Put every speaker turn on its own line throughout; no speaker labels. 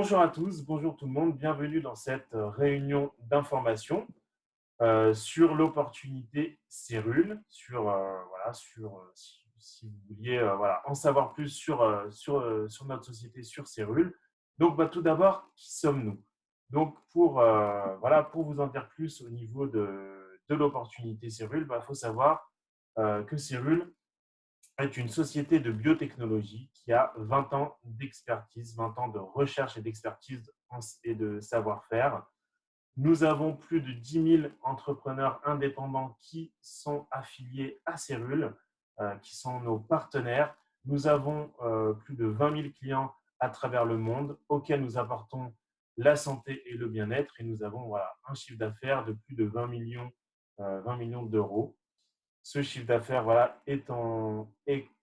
Bonjour à tous, bonjour tout le monde, bienvenue dans cette réunion d'information sur l'opportunité Cérule, si vous vouliez en savoir plus sur notre société, sur Cérule. Donc, tout d'abord, qui sommes-nous? Donc, pour vous en dire plus au niveau de l'opportunité Cérule, il faut savoir que Cérule est une société de biotechnologie qui a 20 ans d'expertise, 20 ans de recherche et d'expertise et de savoir-faire. Nous avons plus de 10 000 entrepreneurs indépendants qui sont affiliés à Cérule, qui sont nos partenaires. Nous avons plus de 20 000 clients à travers le monde auxquels nous apportons la santé et le bien-être. Et nous avons un chiffre d'affaires de plus de 20 millions d'euros. Ce chiffre d'affaires est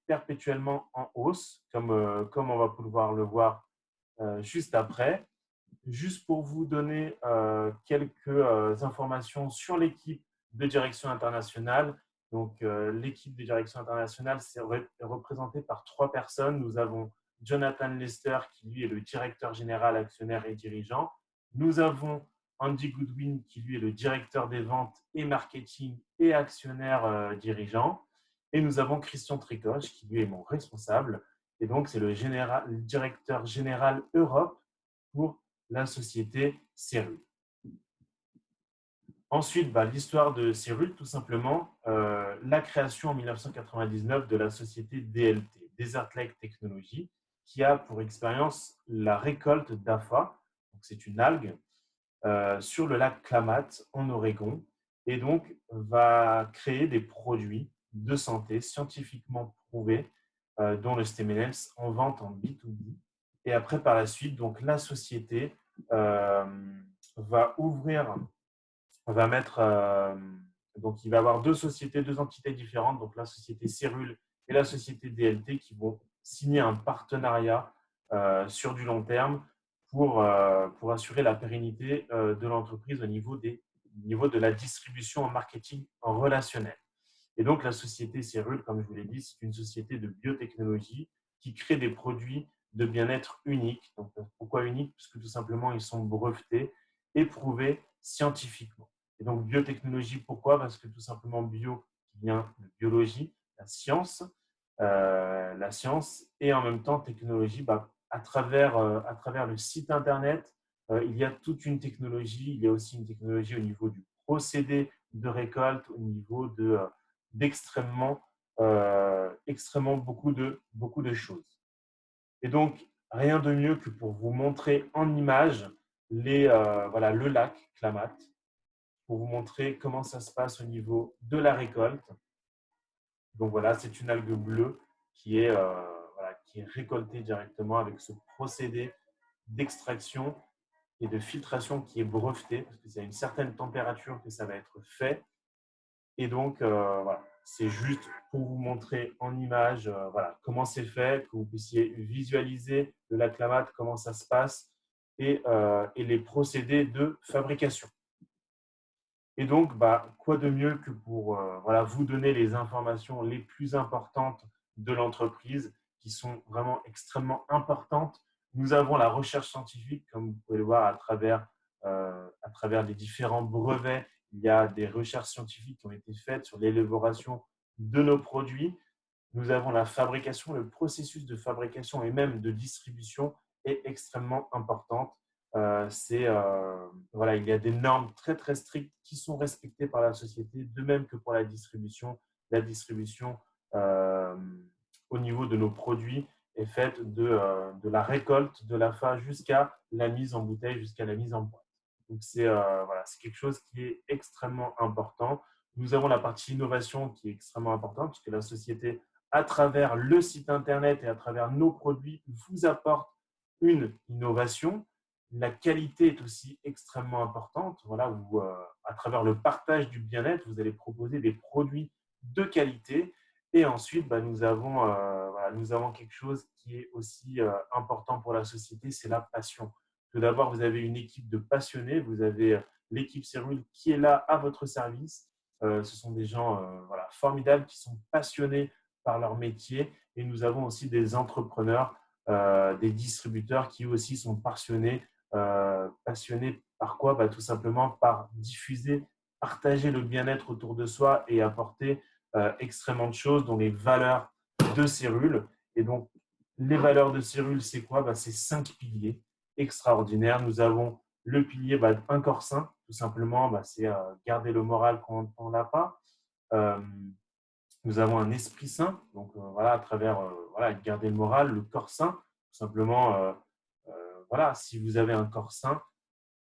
perpétuellement en hausse, comme on va pouvoir le voir juste après. Juste pour vous donner quelques informations sur l'équipe de direction internationale. Donc, l'équipe de direction internationale est représentée par 3 personnes. Nous avons Jonathan Lester, qui lui est le directeur général, actionnaire et dirigeant. Nous avons Andy Goodwin, qui lui est le directeur des ventes et marketing et actionnaire dirigeant. Et nous avons Christian Tricoche, qui lui est mon responsable. Et donc, c'est le directeur général Europe pour la société Cérule. Ensuite, l'histoire de Cérule, tout simplement, la création en 1999 de la société DLT, Desert Lake Technology, qui a pour expérience la récolte d'AFA, c'est une algue, sur le lac Klamath en Oregon, et donc va créer des produits de santé scientifiquement prouvés, dont le Stemnels en vente en B2B. Et après, par la suite, donc la société euh, va ouvrir, va mettre, donc il va y avoir 2 sociétés, 2 entités différentes, donc la société Cérule et la société DLT qui vont signer un partenariat sur du long terme pour assurer la pérennité de l'entreprise au niveau de la distribution en marketing en relationnel. Et donc, la société Cérule, comme je vous l'ai dit, c'est une société de biotechnologie qui crée des produits de bien-être uniques. Donc, pourquoi uniques? Parce que tout simplement, ils sont brevetés et prouvés scientifiquement. Et donc, biotechnologie, pourquoi? Parce que tout simplement, bio qui vient de biologie, la science et en même temps, technologie, à travers le site Internet, il y a toute une technologie. Il y a aussi une technologie au niveau du procédé de récolte, au niveau extrêmement beaucoup de choses. Et donc, rien de mieux que pour vous montrer en image le lac Klamath, pour vous montrer comment ça se passe au niveau de la récolte. Donc voilà, c'est une algue bleue qui est récoltée directement avec ce procédé d'extraction et de filtration qui est breveté, parce que c'est à une certaine température que ça va être fait. Et donc, c'est juste pour vous montrer en image comment c'est fait, que vous puissiez visualiser le lac Klamath, comment ça se passe et les procédés de fabrication. Et donc, quoi de mieux que pour vous donner les informations les plus importantes de l'entreprise qui sont vraiment extrêmement importantes. Nous avons la recherche scientifique, comme vous pouvez le voir à travers les différents brevets. Il y a des recherches scientifiques qui ont été faites sur l'élaboration de nos produits. Nous avons la fabrication, le processus de fabrication et même de distribution est extrêmement importante. Il y a des normes très très strictes qui sont respectées par la société, de même que pour la distribution. La distribution au niveau de nos produits est faite de la récolte de l'AFA jusqu'à la mise en bouteille, jusqu'à la mise en boîte. Donc c'est quelque chose qui est extrêmement important. Nous avons la partie innovation qui est extrêmement importante puisque la société, à travers le site internet et à travers nos produits, vous apporte une innovation. La qualité est aussi extrêmement importante. Où, à travers le partage du bien-être, vous allez proposer des produits de qualité. Et ensuite, nous avons quelque chose qui est aussi important pour la société, c'est la passion. Tout d'abord, vous avez une équipe de passionnés. Vous avez l'équipe Cérule qui est là à votre service. Ce sont des gens formidables qui sont passionnés par leur métier. Et nous avons aussi des entrepreneurs des distributeurs qui aussi sont passionnés par quoi? Tout simplement par diffuser, partager le bien-être autour de soi et apporter extrêmement de choses, dont les valeurs de Cyrul. Et donc, les valeurs de Cyrul, c'est quoi? C'est 5 piliers extraordinaires. Nous avons le pilier un corps sain, tout simplement, c'est garder le moral quand on n'a pas. Nous avons un esprit sain, donc voilà, à travers garder le moral, le corps sain, tout simplement, voilà, si vous avez un corps sain,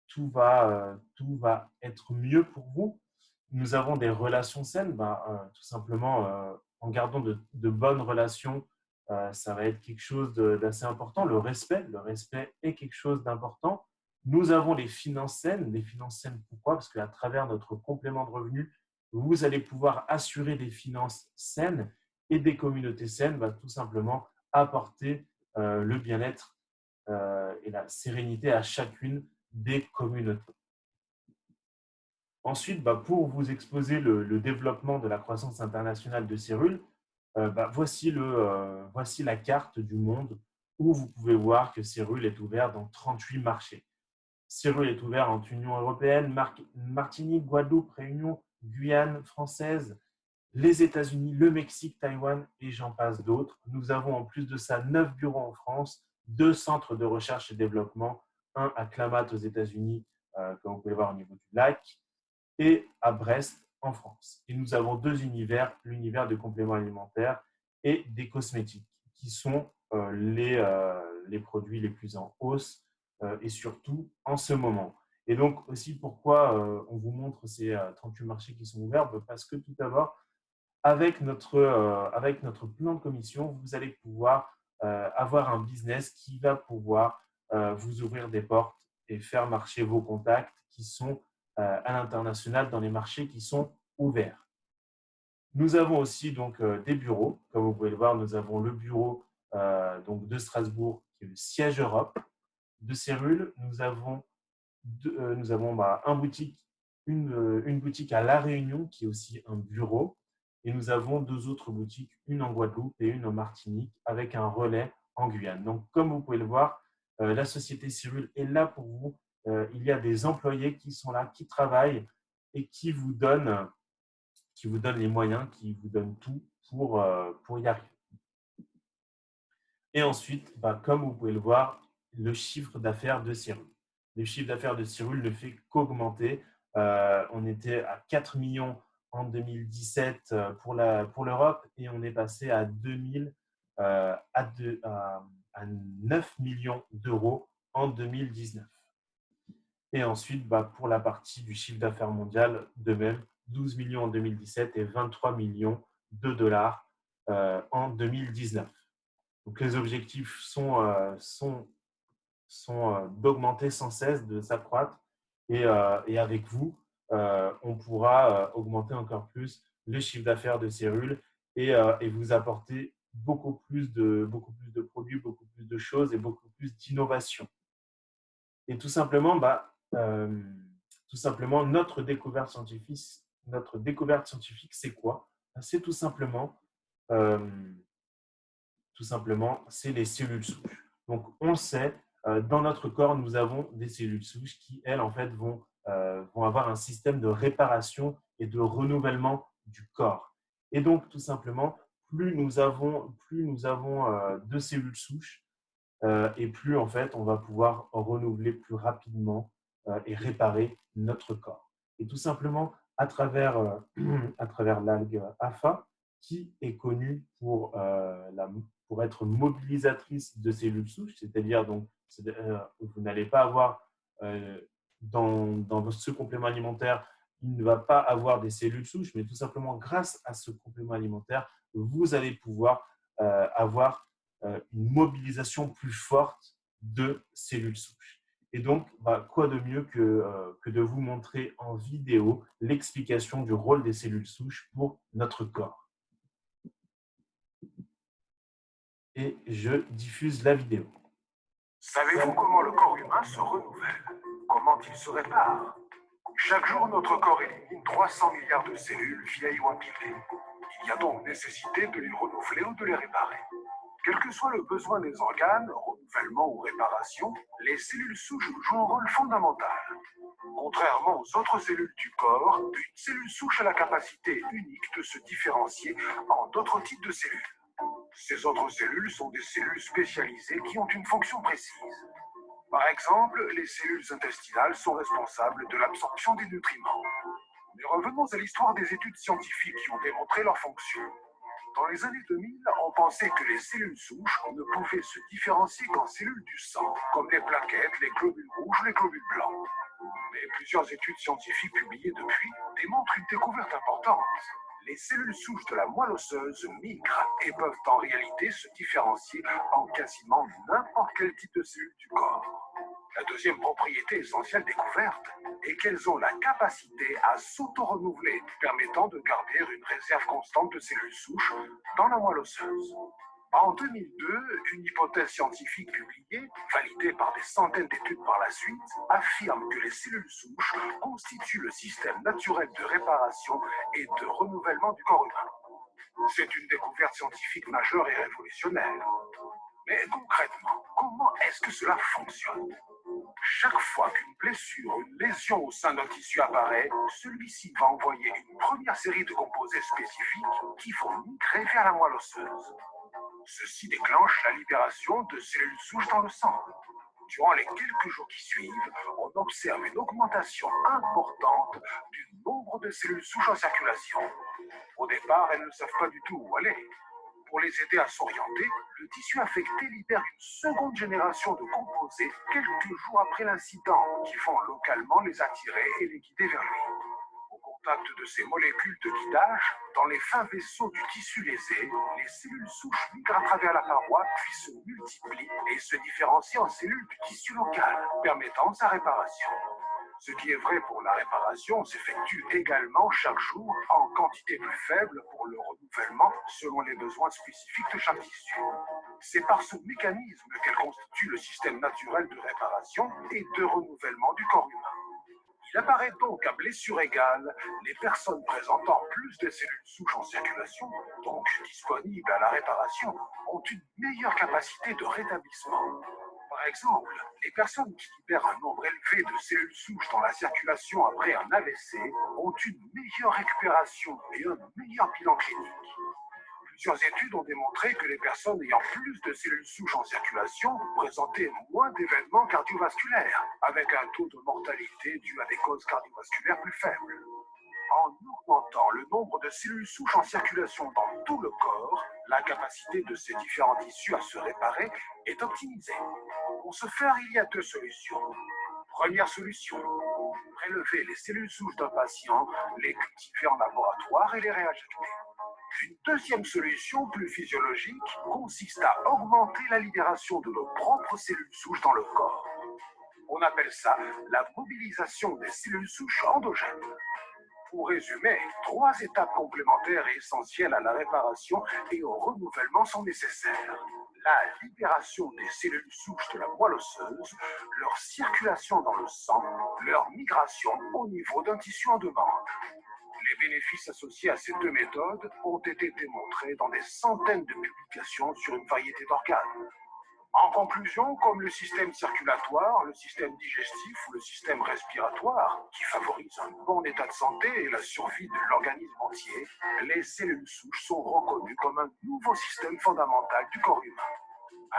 tout va être mieux pour vous. Nous avons des relations saines, tout simplement, en gardant de bonnes relations, ça va être quelque chose d'assez important. Le respect est quelque chose d'important. Nous avons les finances saines. Les finances saines, pourquoi? Parce qu'à travers notre complément de revenus, vous allez pouvoir assurer des finances saines et des communautés saines, tout simplement apporter le bien-être et la sérénité à chacune des communautés. Ensuite, pour vous exposer le développement de la croissance internationale de Cyrul, voici la carte du monde où vous pouvez voir que Cyrul est ouvert dans 38 marchés. Cyrul est ouvert en Union européenne, Martinique, Guadeloupe, Réunion, Guyane française, les États-Unis, le Mexique, Taïwan et j'en passe d'autres. Nous avons en plus de ça 9 bureaux en France, 2 centres de recherche et développement, un à Clamart aux États-Unis, comme vous pouvez voir au niveau du lac, et à Brest en France. Et nous avons 2 univers, l'univers de compléments alimentaires et des cosmétiques, qui sont les produits les plus en hausse et surtout en ce moment. Et donc aussi pourquoi on vous montre ces 38 marchés qui sont ouverts, parce que tout d'abord, avec notre plan de commission, vous allez pouvoir avoir un business qui va pouvoir vous ouvrir des portes et faire marcher vos contacts qui sont à l'international dans les marchés qui sont ouverts. Nous avons aussi donc des bureaux. Comme vous pouvez le voir, nous avons le bureau donc de Strasbourg, qui est le siège Europe de Cyrul. Nous avons une boutique à La Réunion, qui est aussi un bureau. Et nous avons 2 autres boutiques, une en Guadeloupe et une en Martinique, avec un relais en Guyane. Donc, comme vous pouvez le voir, la société Cyrul est là pour vous. Il y a des employés qui sont là, qui travaillent et qui vous donnent les moyens, qui vous donnent tout pour y arriver. Et ensuite, comme vous pouvez le voir, le chiffre d'affaires de Cyrul. Le chiffre d'affaires de Cyrul ne fait qu'augmenter. On était à 4 millions en 2017 pour l'Europe et on est passé à 9 millions d'euros en 2019. Et ensuite, pour la partie du chiffre d'affaires mondial, de même, 12 millions en 2017 et 23 millions de dollars en 2019. Donc, les objectifs sont d'augmenter sans cesse, de s'accroître. Et avec vous, on pourra augmenter encore plus le chiffre d'affaires de Cyrul et vous apporter beaucoup plus de produits, beaucoup plus de choses et beaucoup plus d'innovation. Et tout simplement, notre découverte scientifique, c'est quoi? C'est tout simplement, c'est les cellules souches. Donc, on le sait, dans notre corps, nous avons des cellules souches qui, elles, en fait, vont avoir un système de réparation et de renouvellement du corps. Et donc, tout simplement, plus nous avons de cellules souches, et plus, en fait, on va pouvoir renouveler plus rapidement et réparer notre corps. Et tout simplement, à travers l'algue AFA, qui est connue pour être mobilisatrice de cellules souches, c'est-à-dire donc vous n'allez pas avoir dans ce complément alimentaire, il ne va pas avoir des cellules souches, mais tout simplement grâce à ce complément alimentaire, vous allez pouvoir avoir une mobilisation plus forte de cellules souches. Et donc, quoi de mieux que de vous montrer en vidéo l'explication du rôle des cellules souches pour notre corps. Et je diffuse la vidéo.
Savez-vous comment le corps humain se renouvelle? Comment il se répare? Chaque jour, notre corps élimine 300 milliards de cellules vieilles ou abîmées. Il y a donc nécessité de les renouveler ou de les réparer. Quel que soit le besoin des organes, renouvellement ou réparation, les cellules souches jouent un rôle fondamental. Contrairement aux autres cellules du corps, une cellule souche a la capacité unique de se différencier en d'autres types de cellules. Ces autres cellules sont des cellules spécialisées qui ont une fonction précise. Par exemple, les cellules intestinales sont responsables de l'absorption des nutriments. Mais revenons à l'histoire des études scientifiques qui ont démontré leur fonction. Dans les années 2000, on pensait que les cellules souches ne pouvaient se différencier qu'en cellules du sang, comme les plaquettes, les globules rouges ou les globules blancs. Mais plusieurs études scientifiques publiées depuis démontrent une découverte importante. Les cellules souches de la moelle osseuse migrent et peuvent en réalité se différencier en quasiment n'importe quel type de cellule du corps. La deuxième propriété essentielle découverte est qu'elles ont la capacité à s'auto-renouveler, permettant de garder une réserve constante de cellules souches dans la moelle osseuse. En 2002, une hypothèse scientifique publiée, validée par des centaines d'études par la suite, affirme que les cellules souches constituent le système naturel de réparation et de renouvellement du corps humain. C'est une découverte scientifique majeure et révolutionnaire. Mais concrètement, comment est-ce que cela fonctionne? Chaque fois qu'une blessure ou une lésion au sein d'un tissu apparaît, celui-ci va envoyer une première série de composés spécifiques qui vont migrer vers la moelle osseuse. Ceci déclenche la libération de cellules souches dans le sang. Durant les quelques jours qui suivent, on observe une augmentation importante du nombre de cellules souches en circulation. Au départ, elles ne savent pas du tout où aller. Pour les aider à s'orienter, le tissu affecté libère une seconde génération de composés quelques jours après l'incident qui vont localement les attirer et les guider vers lui. Au contact de ces molécules de guidage, dans les fins vaisseaux du tissu lésé, les cellules souches migrent à travers la paroi puis se multiplient et se différencient en cellules du tissu local, permettant sa réparation. Ce qui est vrai pour la réparation s'effectue également chaque jour en quantité plus faible pour le renouvellement selon les besoins spécifiques de chaque tissu. C'est par ce mécanisme qu'elle constitue le système naturel de réparation et de renouvellement du corps humain. Il apparaît donc qu'à blessure égale, les personnes présentant plus de cellules souches en circulation, donc disponibles à la réparation, ont une meilleure capacité de rétablissement. Par exemple, les personnes qui libèrent un nombre élevé de cellules souches dans la circulation après un AVC ont une meilleure récupération et un meilleur bilan clinique. Plusieurs études ont démontré que les personnes ayant plus de cellules souches en circulation présentaient moins d'événements cardiovasculaires, avec un taux de mortalité dû à des causes cardiovasculaires plus faibles. En augmentant le nombre de cellules souches en circulation dans tout le corps, la capacité de ces différents tissus à se réparer est optimisée. Pour ce faire, il y a deux solutions. Première solution, prélever les cellules souches d'un patient, les cultiver en laboratoire et les réinjecter. Une deuxième solution, plus physiologique, consiste à augmenter la libération de nos propres cellules souches dans le corps. On appelle ça la mobilisation des cellules souches endogènes. Pour résumer, trois étapes complémentaires et essentielles à la réparation et au renouvellement sont nécessaires. La libération des cellules souches de la moelle osseuse, leur circulation dans le sang, leur migration au niveau d'un tissu en demande. Les bénéfices associés à ces deux méthodes ont été démontrés dans des centaines de publications sur une variété d'organes. En conclusion, comme le système circulatoire, le système digestif ou le système respiratoire, qui favorisent un bon état de santé et la survie de l'organisme entier, les cellules souches sont reconnues comme un nouveau système fondamental du corps humain.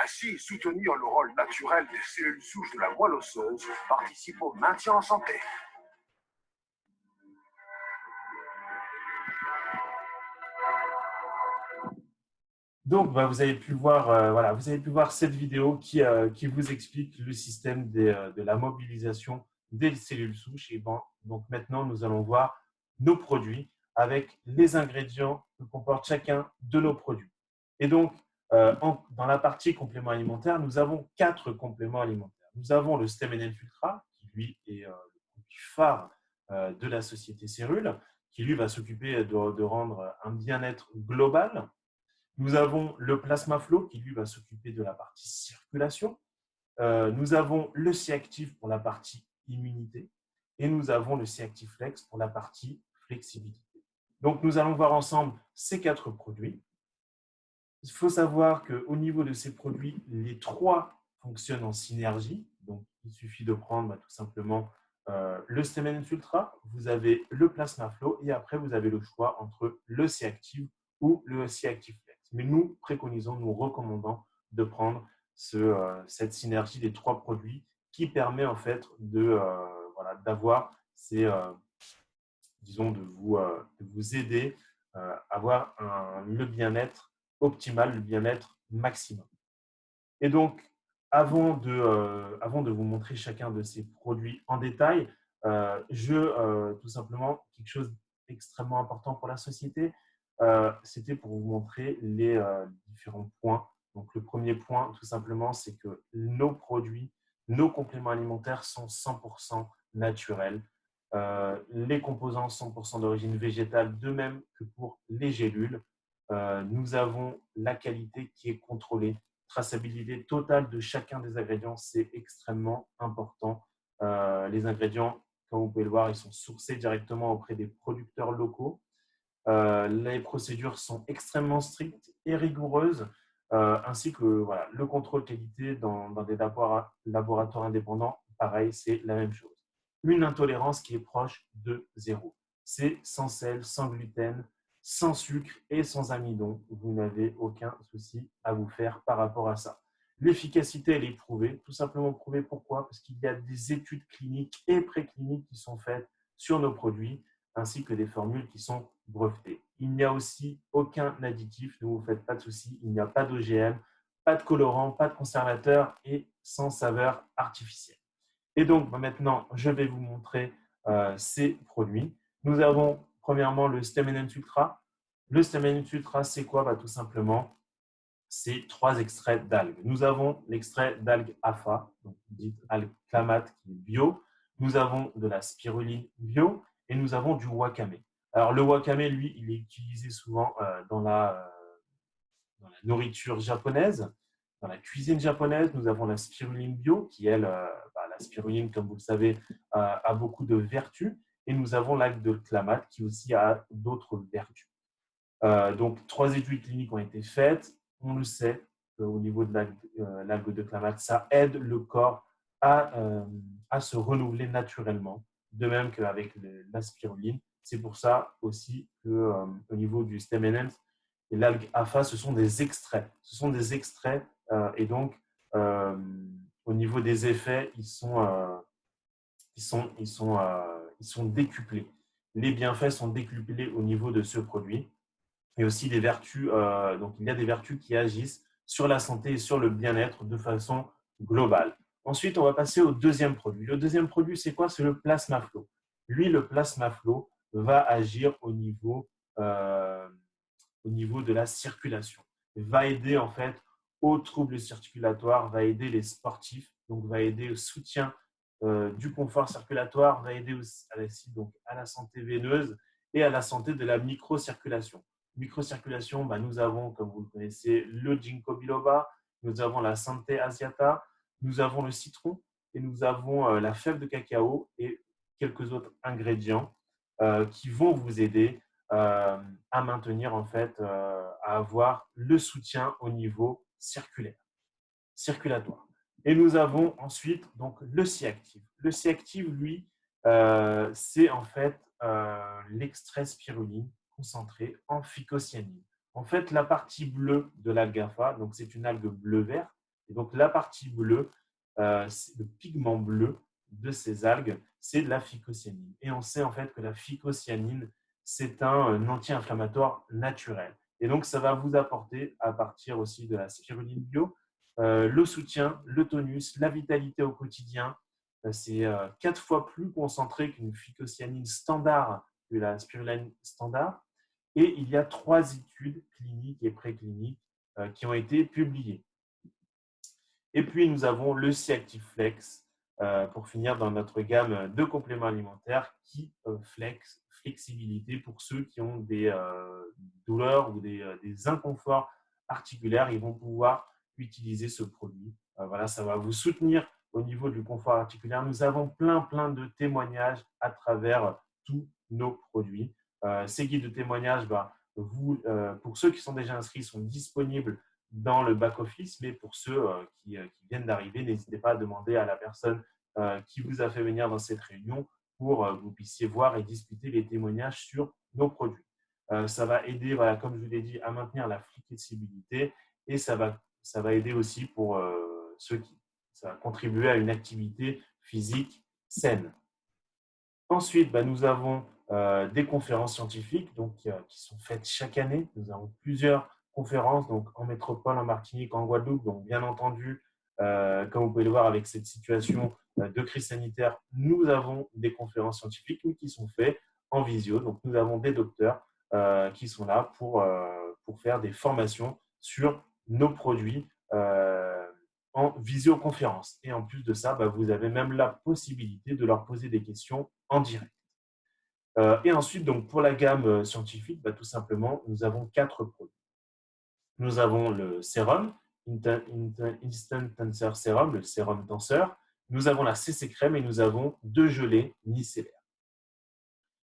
Ainsi, soutenir le rôle naturel des cellules souches de la moelle osseuse participe au maintien en santé.
Donc, vous avez pu voir, voilà, vous avez pu voir cette vidéo qui vous explique le système de la mobilisation des cellules souches. Et bon, donc maintenant, nous allons voir nos produits avec les ingrédients que comporte chacun de nos produits. Et donc, dans la partie compléments alimentaires, nous avons 4 compléments alimentaires. Nous avons le Stem NF Ultra, qui lui est le produit phare de la société Cérule, qui lui va s'occuper de rendre un bien-être global. Nous avons le Plasma Flow qui, lui, va s'occuper de la partie circulation. Nous avons le C-Active pour la partie immunité. Et nous avons le C-Active Flex pour la partie flexibilité. Donc, nous allons voir ensemble ces 4 produits. Il faut savoir qu'au niveau de ces produits, les trois fonctionnent en synergie. Donc, il suffit de prendre tout simplement le Stemmen Ultra, vous avez le Plasma Flow et après, vous avez le choix entre le C-Active ou le C-Active Flex. Mais nous préconisons, nous recommandons de prendre cette synergie des trois produits qui permet en fait d'avoir ces, disons, de vous aider à avoir le bien-être optimal, le bien-être maximum. Et donc, avant de vous montrer chacun de ces produits en détail, tout simplement, quelque chose d'extrêmement important pour la société, c'était pour vous montrer les différents points. Donc, le premier point, tout simplement, c'est que nos produits, nos compléments alimentaires sont 100% naturels. Les composants 100% d'origine végétale, de même que pour les gélules. Nous avons la qualité qui est contrôlée, traçabilité totale de chacun des ingrédients, c'est extrêmement important. Les ingrédients, comme vous pouvez le voir, ils sont sourcés directement auprès des producteurs locaux. Les procédures sont extrêmement strictes et rigoureuses, ainsi que le contrôle qualité dans des laboratoires indépendants, pareil, c'est la même chose. Une intolérance qui est proche de zéro. C'est sans sel, sans gluten, sans sucre et sans amidon. Vous n'avez aucun souci à vous faire par rapport à ça. L'efficacité, elle est prouvée, tout simplement prouvée. Pourquoi? Parce qu'il y a des études cliniques et précliniques qui sont faites sur nos produits, ainsi que des formules qui sont brevetées. Il n'y a aussi aucun additif, ne vous faites pas de soucis, il n'y a pas d'OGM, pas de colorant, pas de conservateur et sans saveur artificielle. Et donc, maintenant, je vais vous montrer ces produits. Nous avons premièrement le Stem Ultra. Le Stem Ultra, c'est quoi? Tout simplement, c'est 3 extraits d'algues. Nous avons l'extrait d'algue AFA, donc dite algue clamate qui est bio. Nous avons de la spiruline bio et nous avons du wakame. Alors, le wakame, lui, il est utilisé souvent dans la nourriture japonaise. Dans la cuisine japonaise, nous avons la spiruline bio, qui, elle, la spiruline, comme vous le savez, a beaucoup de vertus. Et nous avons l'algue de clamate, qui aussi a d'autres vertus. Donc, 3 études cliniques ont été faites. On le sait, au niveau de l'algue de clamate, ça aide le corps à se renouveler naturellement, de même qu'avec la spiruline. C'est pour ça aussi qu'au niveau du stem et l'algue AFA, ce sont des extraits. Ce sont des extraits et donc, au niveau des effets, ils sont décuplés. Les bienfaits sont décuplés au niveau de ce produit. Et aussi des vertus, donc il y a des vertus qui agissent sur la santé et sur le bien-être de façon globale. Ensuite, on va passer au deuxième produit. Le deuxième produit, c'est quoi? C'est le Plasma Flow. Lui, le Plasma Flow va agir au niveau de la circulation. Il va aider en fait aux troubles circulatoires, va aider les sportifs, donc va aider au soutien du confort circulatoire, va aider aussi à la santé veineuse et à la santé de la microcirculation. Microcirculation, nous avons, comme vous le connaissez, le ginkgo biloba, nous avons la Santé asiata, nous avons le citron et nous avons la fève de cacao et quelques autres ingrédients qui vont vous aider à maintenir, en fait, à avoir le soutien au niveau circulatoire. Et nous avons ensuite donc le C-Active. Le C-Active, lui, c'est en fait l'extrait spiruline concentré en phycocyanine. En fait, la partie bleue de l'algue AFA, donc c'est une algue bleu-vert, et donc la partie bleue, le pigment bleu de ces algues, c'est de la phycocyanine. Et on sait en fait que la phycocyanine, c'est un anti-inflammatoire naturel. Et donc, ça va vous apporter, à partir aussi de la spiruline bio, le soutien, le tonus, la vitalité au quotidien. C'est 4 fois plus concentré qu'une phycocyanine standard, que la spiruline standard. Et il y a 3 études cliniques et précliniques qui ont été publiées. Et puis, nous avons le C-Active Flex pour finir dans notre gamme de compléments alimentaires qui flexibilité pour ceux qui ont des douleurs ou des inconforts articulaires. Ils vont pouvoir utiliser ce produit. Voilà, ça va vous soutenir au niveau du confort articulaire. Nous avons plein de témoignages à travers tous nos produits. Ces guides de témoignages, pour ceux qui sont déjà inscrits, ils sont disponibles dans le back-office, mais pour ceux qui viennent d'arriver, n'hésitez pas à demander à la personne qui vous a fait venir dans cette réunion pour que vous puissiez voir et discuter les témoignages sur nos produits. Ça va aider, voilà, comme je vous l'ai dit, à maintenir la flexibilité et ça va aider aussi pour ça va contribuer à une activité physique saine. Ensuite, nous avons des conférences scientifiques donc, qui sont faites chaque année. Nous avons plusieurs conférences donc, en métropole, en Martinique, en Guadeloupe. Donc, bien entendu, comme vous pouvez le voir avec cette situation de crise sanitaire, nous avons des conférences scientifiques qui sont faites en visio. Donc, nous avons des docteurs qui sont là pour faire des formations sur nos produits en visioconférence. Et en plus de ça, vous avez même la possibilité de leur poser des questions en direct. Et ensuite, donc, pour la gamme scientifique, tout simplement, nous avons 4 produits. Nous avons le sérum, Instant Tensor Serum, le sérum tenseur. Nous avons la CC crème et nous avons 2 gelées micellaires.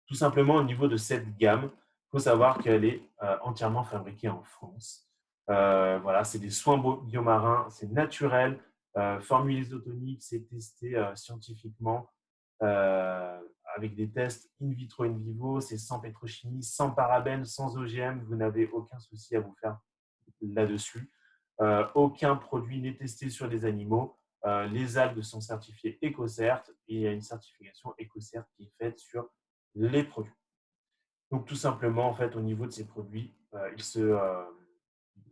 Tout simplement, au niveau de cette gamme, il faut savoir qu'elle est entièrement fabriquée en France. Voilà, c'est des soins biomarins, c'est naturel, formule isotonique, c'est testé scientifiquement avec des tests in vitro, in vivo, c'est sans pétrochimie, sans parabènes, sans OGM, vous n'avez aucun souci à vous faire là-dessus. Aucun produit n'est testé sur les animaux. Les algues sont certifiées EcoCert et il y a une certification EcoCert qui est faite sur les produits. Donc, tout simplement, en fait, au niveau de ces produits,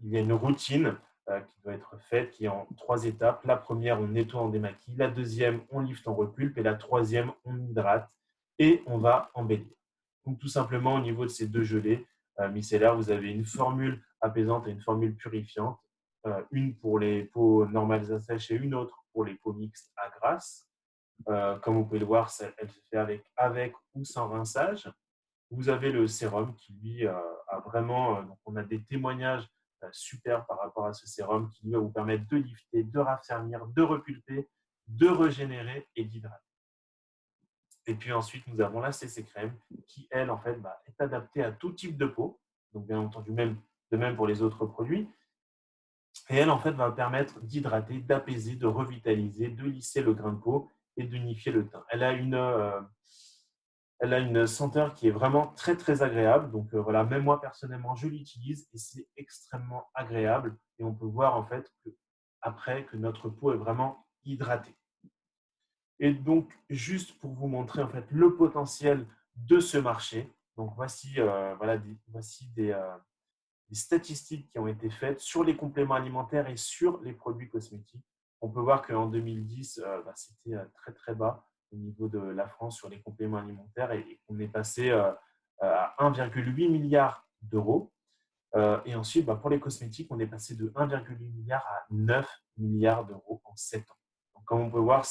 il y a une routine qui doit être faite, qui est en 3 étapes. La première, on nettoie, on démaquille. La deuxième, on lift, on repulpe. Et la troisième, on hydrate et on va embellir. Donc, tout simplement, au niveau de ces 2 gelées micellaires, vous avez une formule apaisante et une formule purifiante. Une pour les peaux normales à sèche et une autre pour les peaux mixtes à grasse. Comme vous pouvez le voir, elle se fait avec ou sans rinçage. Vous avez le sérum qui, lui, a vraiment… donc on a des témoignages super par rapport à ce sérum qui, lui, va vous permettre de lifter, de raffermir, de repulper, de régénérer et d'hydrater. Et puis ensuite, nous avons la CC crème qui, elle, en fait, est adaptée à tout type de peau. Donc, bien entendu, de même pour les autres produits. Et elle, en fait, va permettre d'hydrater, d'apaiser, de revitaliser, de lisser le grain de peau et d'unifier le teint. Elle a une senteur qui est vraiment très, très agréable. Donc, voilà, même moi, personnellement, je l'utilise et c'est extrêmement agréable. Et on peut voir, en fait, après que notre peau est vraiment hydratée. Et donc, juste pour vous montrer, en fait, le potentiel de ce marché. Donc, voici des statistiques qui ont été faites sur les compléments alimentaires et sur les produits cosmétiques. On peut voir qu'en 2010, c'était très, très bas au niveau de la France sur les compléments alimentaires et on est passé à 1,8 milliard d'euros. Et ensuite, pour les cosmétiques, on est passé de 1,8 milliard à 9 milliards d'euros en 7 ans. Donc, comme on peut voir,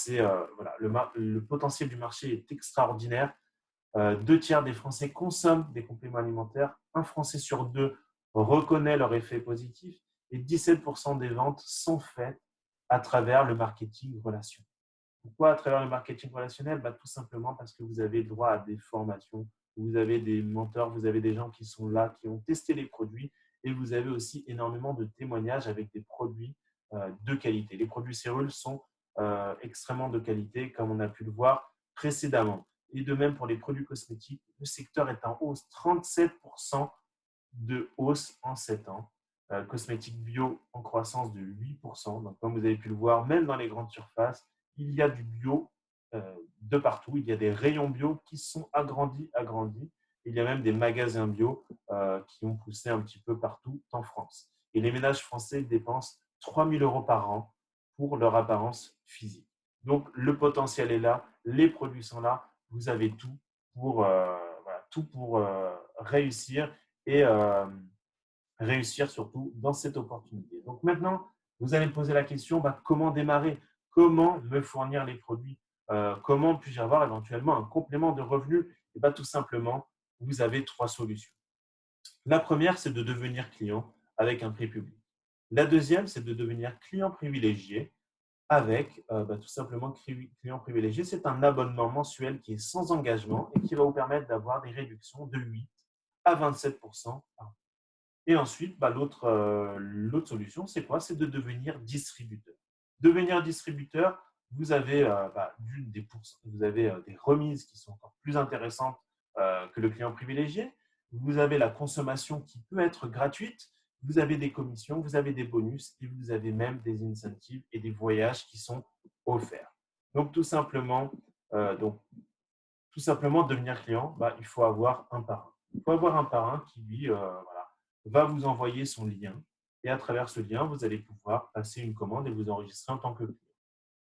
le potentiel du marché est extraordinaire. 2 tiers des Français consomment des compléments alimentaires. Un Français sur 2 reconnaît leur effet positif et 17% des ventes sont faites à travers le marketing relationnel. Pourquoi à travers le marketing relationnel? Tout simplement parce que vous avez droit à des formations, vous avez des mentors, vous avez des gens qui sont là, qui ont testé les produits et vous avez aussi énormément de témoignages avec des produits de qualité. Les produits Cérul sont extrêmement de qualité comme on a pu le voir précédemment. Et de même pour les produits cosmétiques, le secteur est en hausse, 37% de hausse en 7 ans. Cosmétiques bio en croissance de 8%. Donc, comme vous avez pu le voir, même dans les grandes surfaces, il y a du bio de partout. Il y a des rayons bio qui sont agrandis. Il y a même des magasins bio qui ont poussé un petit peu partout en France. Et les ménages français dépensent 3 000 € par an pour leur apparence physique. Donc, le potentiel est là, les produits sont là. Vous avez tout pour réussir et réussir surtout dans cette opportunité. Donc maintenant, vous allez me poser la question, comment démarrer? Comment me fournir les produits? Comment puis-je avoir éventuellement un complément de revenu? Et tout simplement, vous avez 3 solutions. La première, c'est de devenir client avec un prix public. La deuxième, c'est de devenir client privilégié avec tout simplement client privilégié. C'est un abonnement mensuel qui est sans engagement et qui va vous permettre d'avoir des réductions de 8 à 27% par mois. Et ensuite, l'autre solution, c'est quoi? C'est de devenir distributeur. Devenir distributeur, vous avez, vous avez des remises qui sont encore plus intéressantes que le client privilégié. Vous avez la consommation qui peut être gratuite. Vous avez des commissions, vous avez des bonus et vous avez même des incentives et des voyages qui sont offerts. Donc, tout simplement devenir client, il faut avoir un parrain. Il faut avoir un parrain qui, lui, va vous envoyer son lien. Et à travers ce lien, vous allez pouvoir passer une commande et vous enregistrer en tant que client.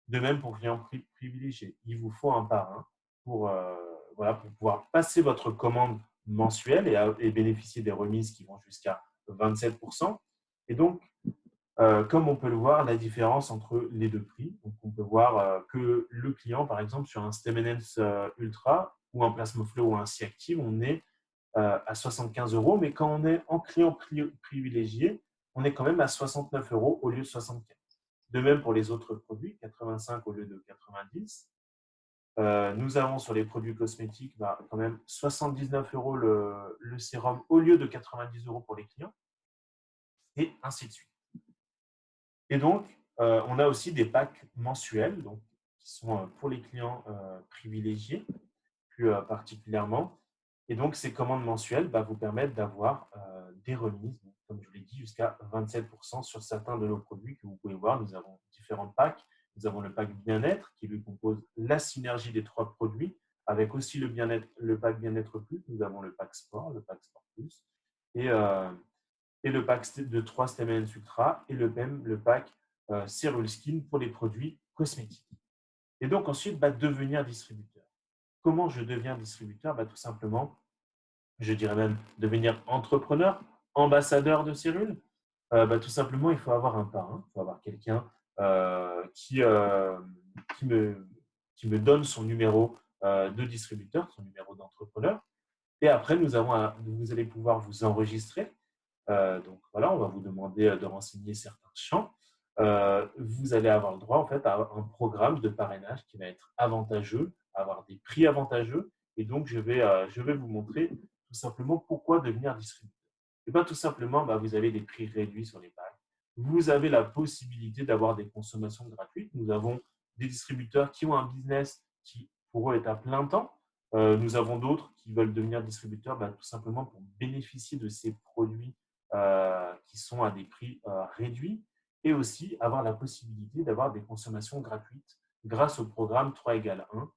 De même pour client privilégié, il vous faut un parrain pour pouvoir passer votre commande mensuelle et bénéficier des remises qui vont jusqu'à 27%. Et donc, comme on peut le voir, la différence entre les deux prix. Donc, on peut voir que le client, par exemple, sur un Stemenens Ultra ou un Plasma Flow ou un C-Active, on est à 75 €, mais quand on est en client privilégié, on est quand même à 69 € au lieu de 75. De même pour les autres produits, 85 au lieu de 90. Nous avons sur les produits cosmétiques quand même 79 € le sérum au lieu de 90 € pour les clients, et ainsi de suite. Et donc, on a aussi des packs mensuels donc, qui sont pour les clients privilégiés, plus particulièrement. Et donc, ces commandes mensuelles vous permettent d'avoir des remises, comme je vous l'ai dit, jusqu'à 27% sur certains de nos produits que vous pouvez voir. Nous avons différents packs. Nous avons le pack bien-être qui lui compose la synergie des 3 produits, avec aussi le pack bien-être plus. Nous avons le pack sport, le pack sport plus, et le pack de 3 Stemens Ultra et le pack Cerul Skin pour les produits cosmétiques. Et donc ensuite, devenir distributeur. Comment je deviens distributeur? Tout simplement, je dirais même devenir entrepreneur, ambassadeur de Cerul. Tout simplement, il faut avoir un parrain, il faut avoir quelqu'un qui me donne son numéro de distributeur, son numéro d'entrepreneur. Et après, vous allez pouvoir vous enregistrer. Donc voilà, on va vous demander de renseigner certains champs. Vous allez avoir le droit en fait, à un programme de parrainage qui va être avantageux, avoir des prix avantageux. Et donc, je vais vous montrer tout simplement pourquoi devenir distributeur. Et tout simplement, vous avez des prix réduits sur les packs. Vous avez la possibilité d'avoir des consommations gratuites. Nous avons des distributeurs qui ont un business qui, pour eux, est à plein temps. Nous avons d'autres qui veulent devenir distributeurs tout simplement pour bénéficier de ces produits qui sont à des prix réduits et aussi avoir la possibilité d'avoir des consommations gratuites grâce au programme 3 égale 1,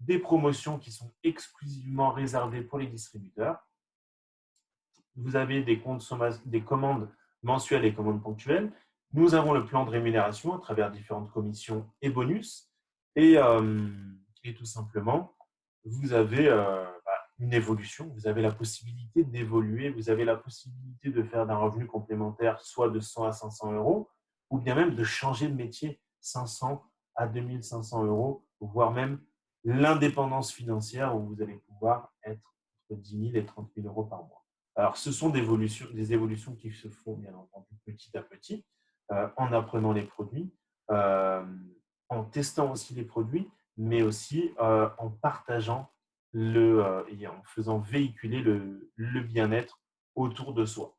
des promotions qui sont exclusivement réservées pour les distributeurs. Vous avez des commandes mensuelles et commandes ponctuelles. Nous avons le plan de rémunération à travers différentes commissions et bonus. Et tout simplement, vous avez une évolution. Vous avez la possibilité d'évoluer. Vous avez la possibilité de faire d'un revenu complémentaire soit de 100 à 500 € ou bien même de changer de métier 500 à 2500 €, voire même l'indépendance financière où vous allez pouvoir être entre 10 000 et 30 000 € par mois. Alors, ce sont des évolutions qui se font bien entendu petit à petit en apprenant les produits, en testant aussi les produits, mais aussi en partageant et en faisant véhiculer le bien-être autour de soi.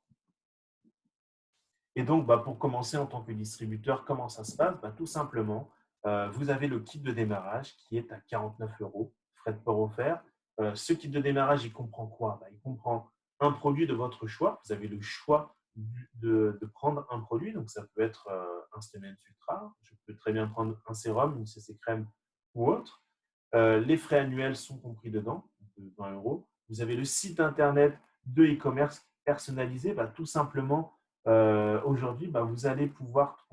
Et donc, pour commencer en tant que distributeur, comment ça se passe? Tout simplement, vous avez le kit de démarrage qui est à 49 €, frais de port offerts. Ce kit de démarrage, il comprend quoi? Il comprend un produit de votre choix. Vous avez le choix de prendre un produit. Donc, ça peut être un Stemens Ultra. Je peux très bien prendre un sérum, une CC crème ou autre. Les frais annuels sont compris dedans, de 20 €. Vous avez le site internet de e-commerce personnalisé. Tout simplement, aujourd'hui, vous allez pouvoir,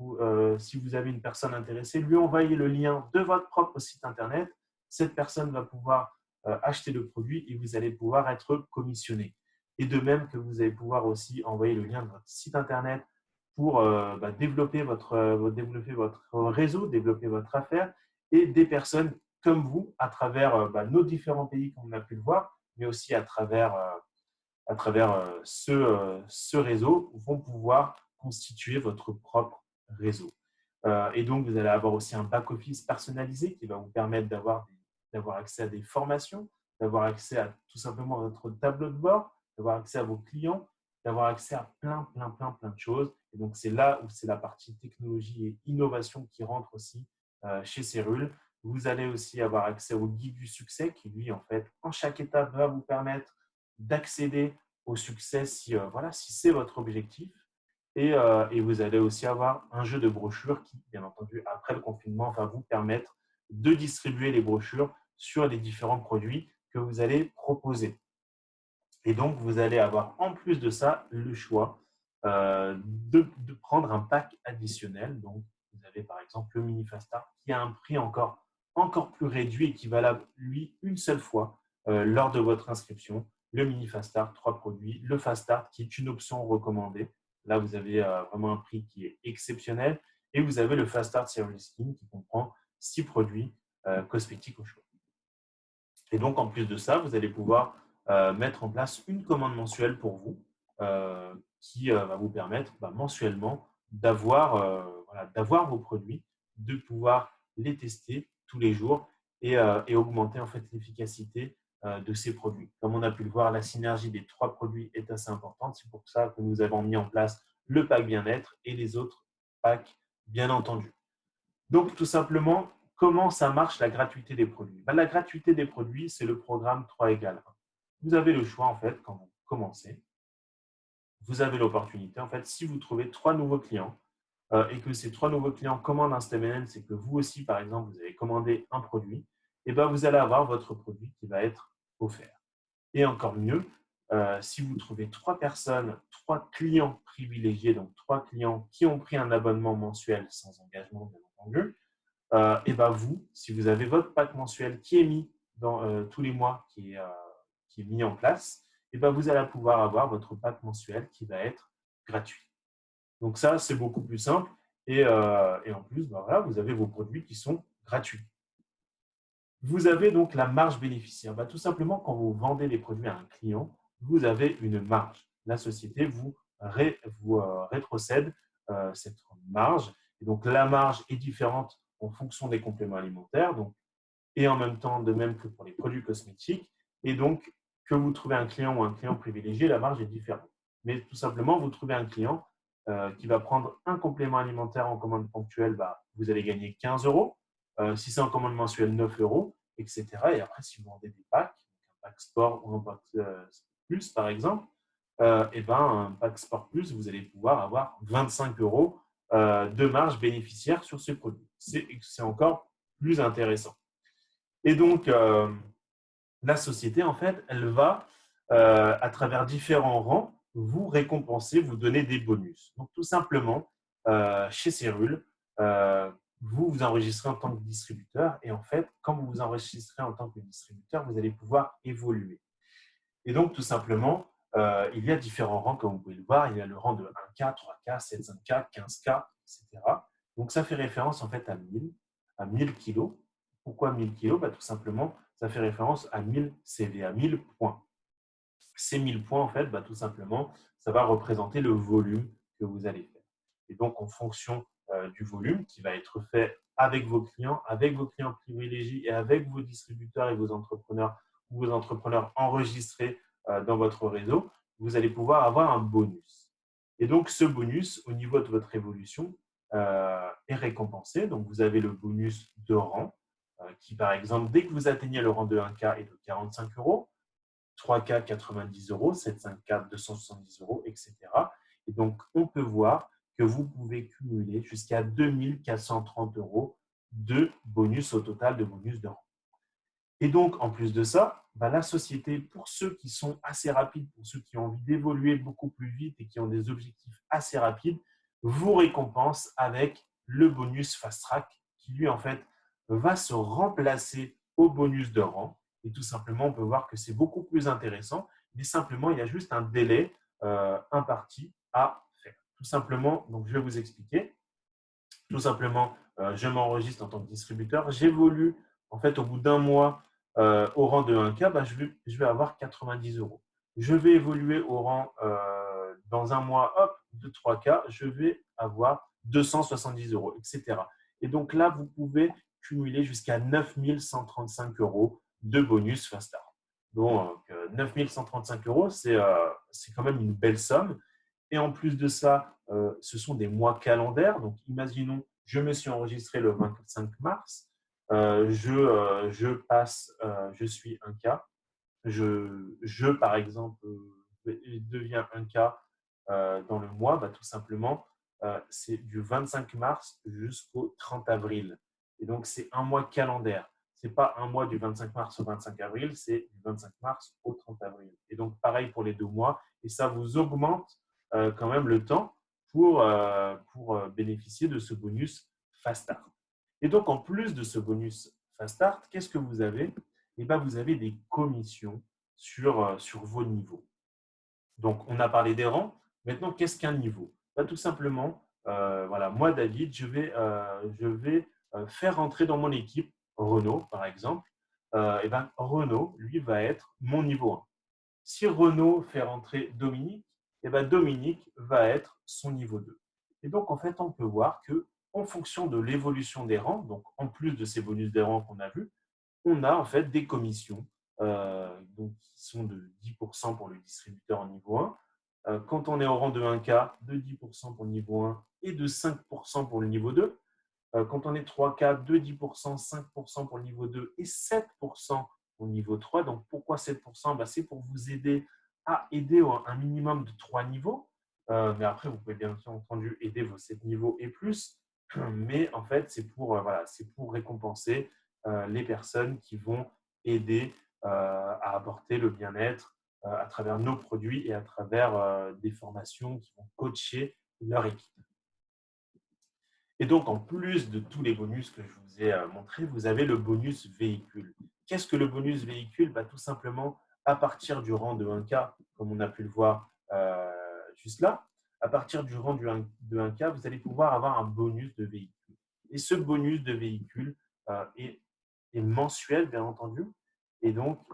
si vous avez une personne intéressée, lui envoyer le lien de votre propre site internet. Cette personne va pouvoir acheter le produit et vous allez pouvoir être commissionné. Et de même que vous allez pouvoir aussi envoyer le lien de votre site internet pour développer votre réseau, développer votre affaire et des personnes comme vous à travers nos différents pays comme on a pu le voir, mais aussi à travers ce réseau vont pouvoir constituer votre propre réseau. Et donc, vous allez avoir aussi un back-office personnalisé qui va vous permettre d'avoir accès à des formations, d'avoir accès à tout simplement votre tableau de bord, d'avoir accès à vos clients, d'avoir accès à plein de choses. Et donc, c'est là où c'est la partie technologie et innovation qui rentre aussi chez Cérule. Vous allez aussi avoir accès au guide du succès qui, lui, en fait, en chaque étape, va vous permettre d'accéder au succès si, voilà, si c'est votre objectif. Et vous allez aussi avoir un jeu de brochures qui, bien entendu, après le confinement, va vous permettre de distribuer les brochures sur les différents produits que vous allez proposer. Et donc, vous allez avoir en plus de ça le choix de prendre un pack additionnel. Donc, vous avez par exemple le Mini Fast Start qui a un prix encore plus réduit et qui est valable, lui, une seule fois lors de votre inscription. Le Mini Fast Start, 3 produits. Le Fast Start qui est une option recommandée. Là, vous avez vraiment un prix qui est exceptionnel. Et vous avez le Fast Start Serial Skin qui comprend 6 produits cosmétiques au choix. Et donc, en plus de ça, vous allez pouvoir mettre en place une commande mensuelle pour vous qui va vous permettre mensuellement d'avoir vos produits, de pouvoir les tester tous les jours et augmenter en fait l'efficacité de ces produits. Comme on a pu le voir, la synergie des 3 produits est assez importante. C'est pour ça que nous avons mis en place le pack bien-être et les autres packs, bien entendu. Donc, tout simplement, comment ça marche la gratuité des produits? La gratuité des produits, c'est le programme 3 égale 1. Vous avez le choix, en fait, quand vous commencez, vous avez l'opportunité, en fait, si vous trouvez 3 nouveaux clients et que ces 3 nouveaux clients commandent un STMNM, c'est que vous aussi, par exemple, vous avez commandé un produit, et bien vous allez avoir votre produit qui va être offert. Et encore mieux, si vous trouvez 3 personnes, 3 clients privilégiés, donc 3 clients qui ont pris un abonnement mensuel sans engagement, bien entendu, et ben vous, si vous avez votre pack mensuel qui est mis dans, tous les mois, qui est mis en place, et ben vous allez pouvoir avoir votre pack mensuel qui va être gratuit. Donc ça, c'est beaucoup plus simple. Et en plus, voilà, vous avez vos produits qui sont gratuits. Vous avez donc la marge bénéficiaire. Tout simplement, quand vous vendez les produits à un client, vous avez une marge. La société vous rétrocède cette marge. Et donc, la marge est différente en fonction des compléments alimentaires. Donc, et en même temps, de même que pour les produits cosmétiques. Et donc, que vous trouvez un client ou un client privilégié, la marge est différente. Mais tout simplement, vous trouvez un client qui va prendre un complément alimentaire en commande ponctuelle, vous allez gagner 15 euros. Si c'est en commande mensuelle, 9 euros, etc. Et après, si vous vendez des packs, un pack sport ou un pack plus, par exemple, un pack sport plus, vous allez pouvoir avoir 25 euros de marge bénéficiaire sur ce produit. C'est encore plus intéressant. Et donc, la société, en fait, elle va, à travers différents rangs, vous récompenser, vous donner des bonus. Donc, tout simplement, chez Cérule, vous vous enregistrez en tant que distributeur et en fait, quand vous vous enregistrez en tant que distributeur, vous allez pouvoir évoluer. Et donc, tout simplement, il y a différents rangs, comme vous pouvez le voir. Il y a le rang de 1K, 3K, 7,5K, 15K, etc. Donc, ça fait référence en fait à 1000 kilos. Pourquoi 1000 kilos? Tout simplement, ça fait référence à 1000 CV, à 1000 points. Ces 1000 points, en fait, tout simplement, ça va représenter le volume que vous allez faire. Et donc, en fonction du volume qui va être fait avec vos clients privilégiés et avec vos distributeurs et vos entrepreneurs ou vos entrepreneurs enregistrés dans votre réseau, vous allez pouvoir avoir un bonus. Et donc, ce bonus, au niveau de votre évolution, est récompensé. Donc, vous avez le bonus de rang qui, par exemple, dès que vous atteignez le rang de 1K est de 45 euros, 3K 90 euros, 7,5K 270 euros, etc. Et donc, on peut voir que vous pouvez cumuler jusqu'à 2430 euros de bonus au total, de bonus de rang. Et donc, en plus de ça, la société, pour ceux qui sont assez rapides, pour ceux qui ont envie d'évoluer beaucoup plus vite et qui ont des objectifs assez rapides, vous récompense avec le bonus Fast Track qui, lui, en fait, va se remplacer au bonus de rang. Et tout simplement, on peut voir que c'est beaucoup plus intéressant, mais simplement, il y a juste un délai imparti à faire. Tout simplement, donc je vais vous expliquer. Tout simplement, je m'enregistre en tant que distributeur. J'évolue, en fait, au bout d'un mois, au rang de 1K, je vais avoir 90 euros. Je vais évoluer au rang dans un mois, hop, de 3K, je vais avoir 270 euros, etc. Et donc là, vous pouvez cumuler jusqu'à 9 135 euros de bonus Fast Start. Donc, 9 135 €, c'est quand même une belle somme. Et en plus de ça, ce sont des mois calendaires. Donc, imaginons, je me suis enregistré le 25 mars. Je suis un cas. Par exemple, deviens un cas dans le mois, tout simplement, c'est du 25 mars jusqu'au 30 avril. Et donc, c'est un mois calendaire. Ce n'est pas un mois du 25 mars au 25 avril, c'est du 25 mars au 30 avril. Et donc, pareil pour les 2 mois. Et ça vous augmente quand même le temps pour bénéficier de ce bonus Fast Start. Et donc, en plus de ce bonus Fast Start, qu'est-ce que vous avez? Eh bien, vous avez des commissions sur vos niveaux. Donc, on a parlé des rangs. Maintenant, qu'est-ce qu'un niveau? Tout simplement, voilà, moi, David, je vais faire rentrer dans mon équipe Renaud, par exemple. Renaud, lui, va être mon niveau 1. Si Renaud fait rentrer Dominique, Dominique va être son niveau 2. Et donc, en fait, on peut voir que en fonction de l'évolution des rangs, donc en plus de ces bonus des rangs qu'on a vus, on a en fait des commissions qui sont de 10% pour le distributeur en niveau 1. Quand on est au rang de 1K, de 10% pour le niveau 1 et de 5% pour le niveau 2. Quand on est 3K, de 10%, 5% pour le niveau 2 et 7% au niveau 3. Donc, pourquoi 7%? C'est pour vous aider à aider un minimum de 3 niveaux. Mais après, vous pouvez bien entendu aider vos 7 niveaux et plus. Mais en fait, c'est pour récompenser les personnes qui vont aider à apporter le bien-être à travers nos produits et à travers des formations qui vont coacher leur équipe. Et donc, en plus de tous les bonus que je vous ai montrés, vous avez le bonus véhicule. Qu'est-ce que le bonus véhicule? Tout simplement, à partir du rang de 1K, comme on a pu le voir juste là, à partir du rang de 1K, vous allez pouvoir avoir un bonus de véhicule. Et ce bonus de véhicule est mensuel, bien entendu, et donc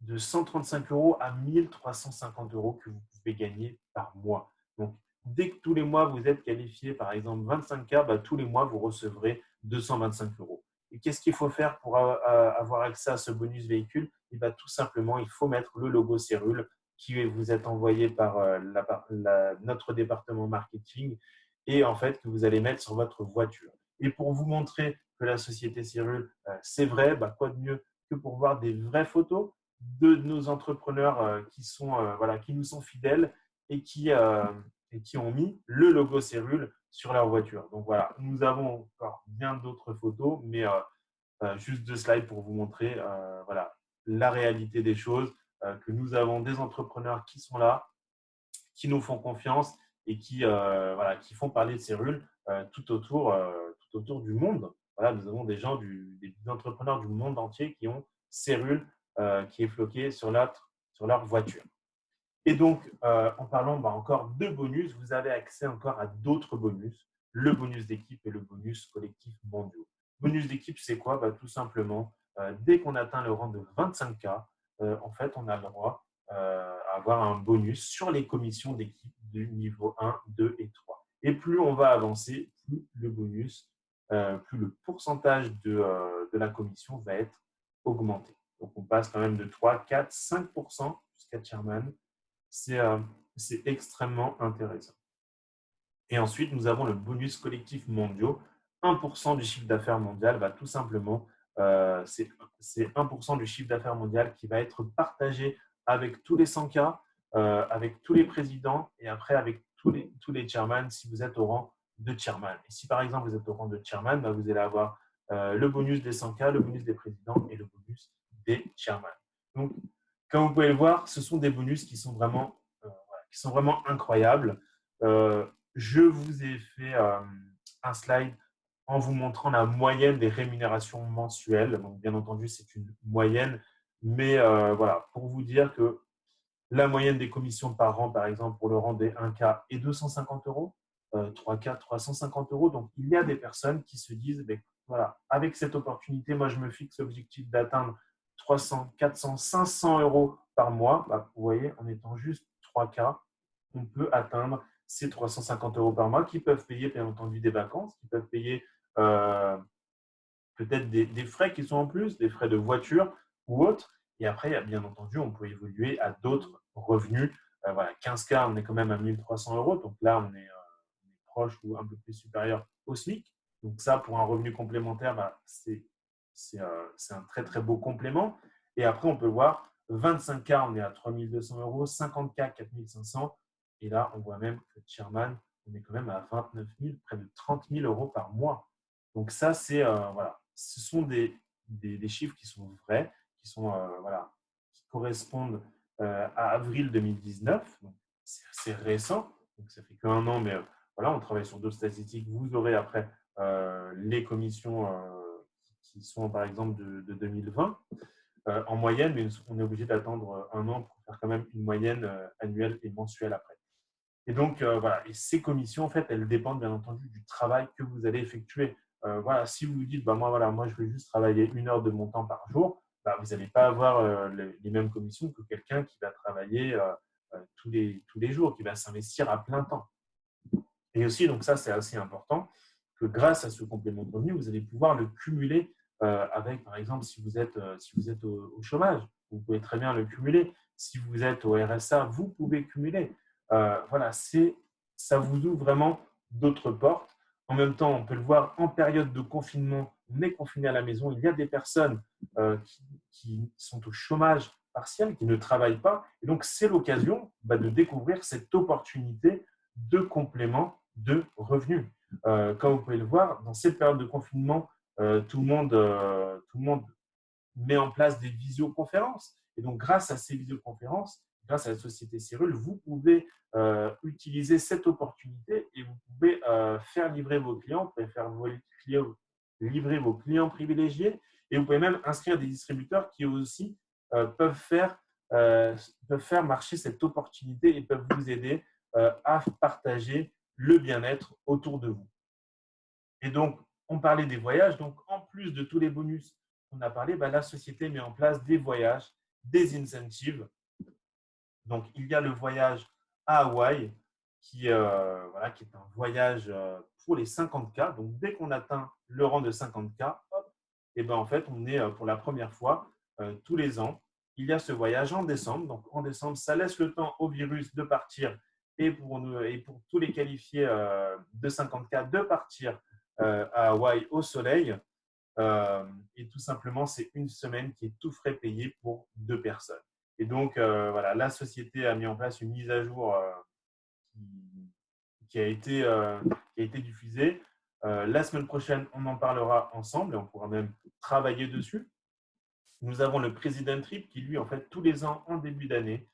de 135 € à 1 350 € que vous pouvez gagner par mois. Donc, dès que tous les mois, vous êtes qualifié, par exemple 25K, tous les mois, vous recevrez 225 €. Et qu'est-ce qu'il faut faire pour avoir accès à ce bonus véhicule? Tout simplement, il faut mettre le logo Cérule qui vous est envoyé par notre département marketing et en fait que vous allez mettre sur votre voiture. Et pour vous montrer que la société Cérule, c'est vrai, quoi de mieux que pour voir des vraies photos de nos entrepreneurs qui nous sont fidèles et qui ont mis le logo Cérule sur leur voiture. Donc voilà, nous avons encore bien d'autres photos, mais juste 2 slides pour vous montrer la réalité des choses, que nous avons des entrepreneurs qui sont là, qui nous font confiance et qui font parler de Cérule tout autour du monde. Voilà, nous avons des des entrepreneurs du monde entier qui ont Cérule qui est floqué sur leur voiture. Et donc, en parlant encore de bonus, vous avez accès encore à d'autres bonus, le bonus d'équipe et le bonus collectif mondiaux. Bonus d'équipe, c'est quoi? Tout simplement, dès qu'on atteint le rang de 25K, en fait, on a le droit à avoir un bonus sur les commissions d'équipe du niveau 1, 2 et 3. Et plus on va avancer, plus le bonus, plus le pourcentage de la commission va être augmenté. Donc, on passe quand même de 3, 4, 5% jusqu'à Chairman. C'est extrêmement intéressant. Et ensuite, nous avons le bonus collectif mondiaux. 1% du chiffre d'affaires mondial, tout simplement, c'est 1% du chiffre d'affaires mondial qui va être partagé avec tous les 100K, avec tous les présidents et après avec tous les chairman si vous êtes au rang de chairman. Et si par exemple vous êtes au rang de chairman, vous allez avoir le bonus des 100K, le bonus des présidents et le bonus des chairman. Donc, comme vous pouvez le voir, ce sont des bonus qui sont vraiment incroyables. Je vous ai fait un slide en vous montrant la moyenne des rémunérations mensuelles. Donc, bien entendu, c'est une moyenne, mais pour vous dire que la moyenne des commissions par an, par exemple, pour le rang des 1K est 250 €, 3K 350 €. Donc, il y a des personnes qui se disent, avec cette opportunité, moi, je me fixe l'objectif d'atteindre 300, 400, 500 € par mois. Vous voyez, en étant juste 3K, on peut atteindre ces 350 € par mois qui peuvent payer, bien entendu, des vacances, qui peuvent payer peut-être des frais qui sont en plus, des frais de voiture ou autre. Et après, bien entendu, on peut évoluer à d'autres revenus. Voilà, 15K, on est quand même à 1300 euros. Donc là, on est proche ou un peu plus supérieur au SMIC. Donc ça, pour un revenu complémentaire, c'est un très, très beau complément. Et après, on peut voir 25K, on est à 3200 euros, 50K, 4500. Et là, on voit même que Chairman, on est quand même à 29 000, près de 30 000 euros par mois. Donc ça, voilà, ce sont des chiffres qui sont vrais, qui sont voilà, qui correspondent à avril 2019. Donc c'est récent, donc ça fait qu'un an, mais voilà, on travaille sur d'autres statistiques. Vous aurez après les commissions qui sont par exemple de 2020 en moyenne, mais on est obligé d'attendre un an pour faire quand même une moyenne annuelle et mensuelle après. Et donc, voilà. Et ces commissions, en fait, elles dépendent bien entendu du travail que vous allez effectuer. Voilà, si vous vous dites, bah, moi, je vais juste travailler 1 heure de mon temps par jour, bah, vous n'allez pas avoir les mêmes commissions que quelqu'un qui va travailler tous les jours, qui va s'investir à plein temps. Et aussi, donc ça, c'est assez important, que grâce à ce complément de revenu, vous allez pouvoir le cumuler avec, par exemple, si vous êtes au chômage, vous pouvez très bien le cumuler. Si vous êtes au RSA, vous pouvez cumuler. Voilà, ça vous ouvre vraiment d'autres portes. En même temps, on peut le voir en période de confinement, on est confiné à la maison. Il y a des personnes qui sont au chômage partiel, qui ne travaillent pas. Et donc, c'est l'occasion de découvrir cette opportunité de complément de revenus. Comme vous pouvez le voir, dans cette période de confinement, tout le monde met en place des visioconférences. Et donc, grâce à ces visioconférences, grâce à la société Cyril, vous pouvez utiliser cette opportunité et vous pouvez faire livrer vos clients, vous pouvez faire livrer vos clients privilégiés et vous pouvez même inscrire des distributeurs qui aussi peuvent faire marcher cette opportunité et peuvent vous aider à partager le bien-être autour de vous. Et donc, on parlait des voyages. Donc, en plus de tous les bonus qu'on a parlé, la société met en place des voyages, des incentives. Donc, il y a le voyage à Hawaï voilà, qui est un voyage pour les 50K. Donc, dès qu'on atteint le rang de 50K, hop, et en fait, on est pour la première fois tous les ans. Il y a ce voyage en décembre. Donc, en décembre, ça laisse le temps au virus de partir et pour tous les qualifiés de 50K de partir à Hawaï au soleil. Et tout simplement, c'est une semaine qui est tout frais payé pour 2 personnes. Et donc, voilà, la société a mis en place une mise à jour qui a été diffusée. La semaine prochaine, on en parlera ensemble et on pourra même travailler dessus. Nous avons le President Trip qui, lui, en fait, tous les ans, en début d'année,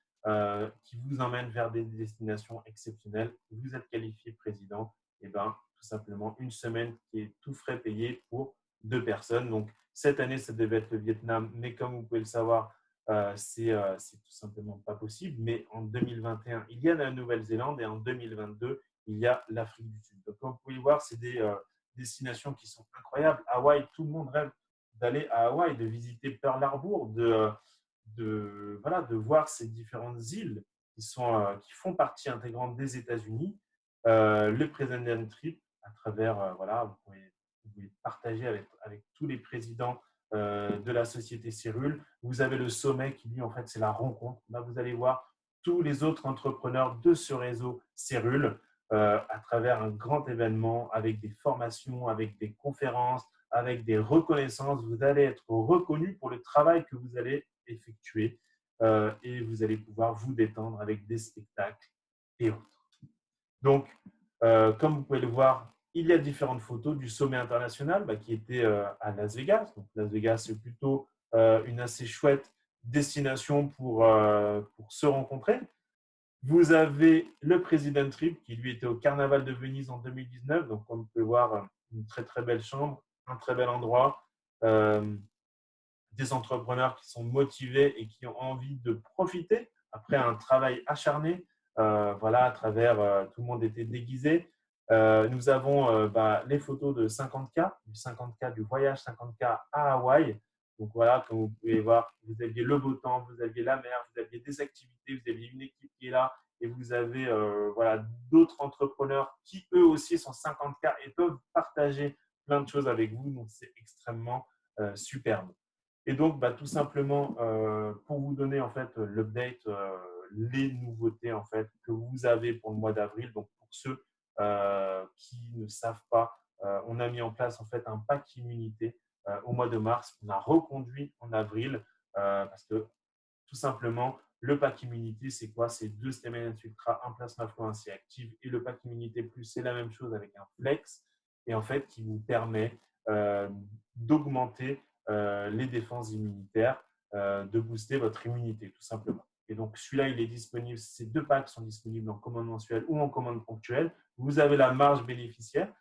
qui vous emmène vers des destinations exceptionnelles. Vous êtes qualifié président, et tout simplement une semaine qui est tout frais payé pour 2 personnes. Donc, cette année, ça devait être le Vietnam, mais comme vous pouvez le savoir, c'est tout simplement pas possible. Mais en 2021, il y a la Nouvelle-Zélande et en 2022, il y a l'Afrique du Sud. Donc, comme vous pouvez voir, c'est des destinations qui sont incroyables. Hawaï, tout le monde rêve d'aller à Hawaï, de visiter Pearl Harbor, voilà, de voir ces différentes îles qui font partie intégrante des États-Unis. Le President Trip, à travers, voilà, vous pouvez partager avec tous les présidents de la société Cyril. Vous avez le sommet qui, lui, en fait, c'est la rencontre. Là, vous allez voir tous les autres entrepreneurs de ce réseau Cyril à travers un grand événement avec des formations, avec des conférences, avec des reconnaissances. Vous allez être reconnu pour le travail que vous allez effectuer et vous allez pouvoir vous détendre avec des spectacles et autres. Donc, comme vous pouvez le voir, il y a différentes photos du sommet international qui était à Las Vegas. Donc, Las Vegas, c'est plutôt une assez chouette destination pour se rencontrer. Vous avez le President Trip qui, lui, était au Carnaval de Venise en 2019. Donc, comme vous pouvez voir, une très, très belle chambre, un très bel endroit, des entrepreneurs qui sont motivés et qui ont envie de profiter après un travail acharné. Voilà, à travers, tout le monde était déguisé. Nous avons les photos de 50K, du voyage 50K à Hawaï. Donc voilà, comme vous pouvez voir, vous aviez le beau temps, vous aviez la mer, vous aviez des activités, vous aviez une équipe qui est là et vous avez voilà, d'autres entrepreneurs qui eux aussi sont 50K et peuvent partager plein de choses avec vous. Donc c'est extrêmement superbe. Et donc, tout simplement, pour vous donner en fait l'update, les nouveautés en fait que vous avez pour le mois d'avril. Donc, pour ceux qui ne savent pas, on a mis en place en fait un pack immunité au mois de mars. On a reconduit en avril parce que tout simplement, le pack immunité, c'est quoi? C'est 2 Stéphane Ultra, un plasma flow ainsi active. Et le pack immunité plus, c'est la même chose avec un flex. Et en fait, qui vous permet d'augmenter les défenses immunitaires, de booster votre immunité, tout simplement. Et donc, celui-là, il est disponible. Ces deux packs sont disponibles en commande mensuelle ou en commande ponctuelle. Vous avez la marge bénéficiaire.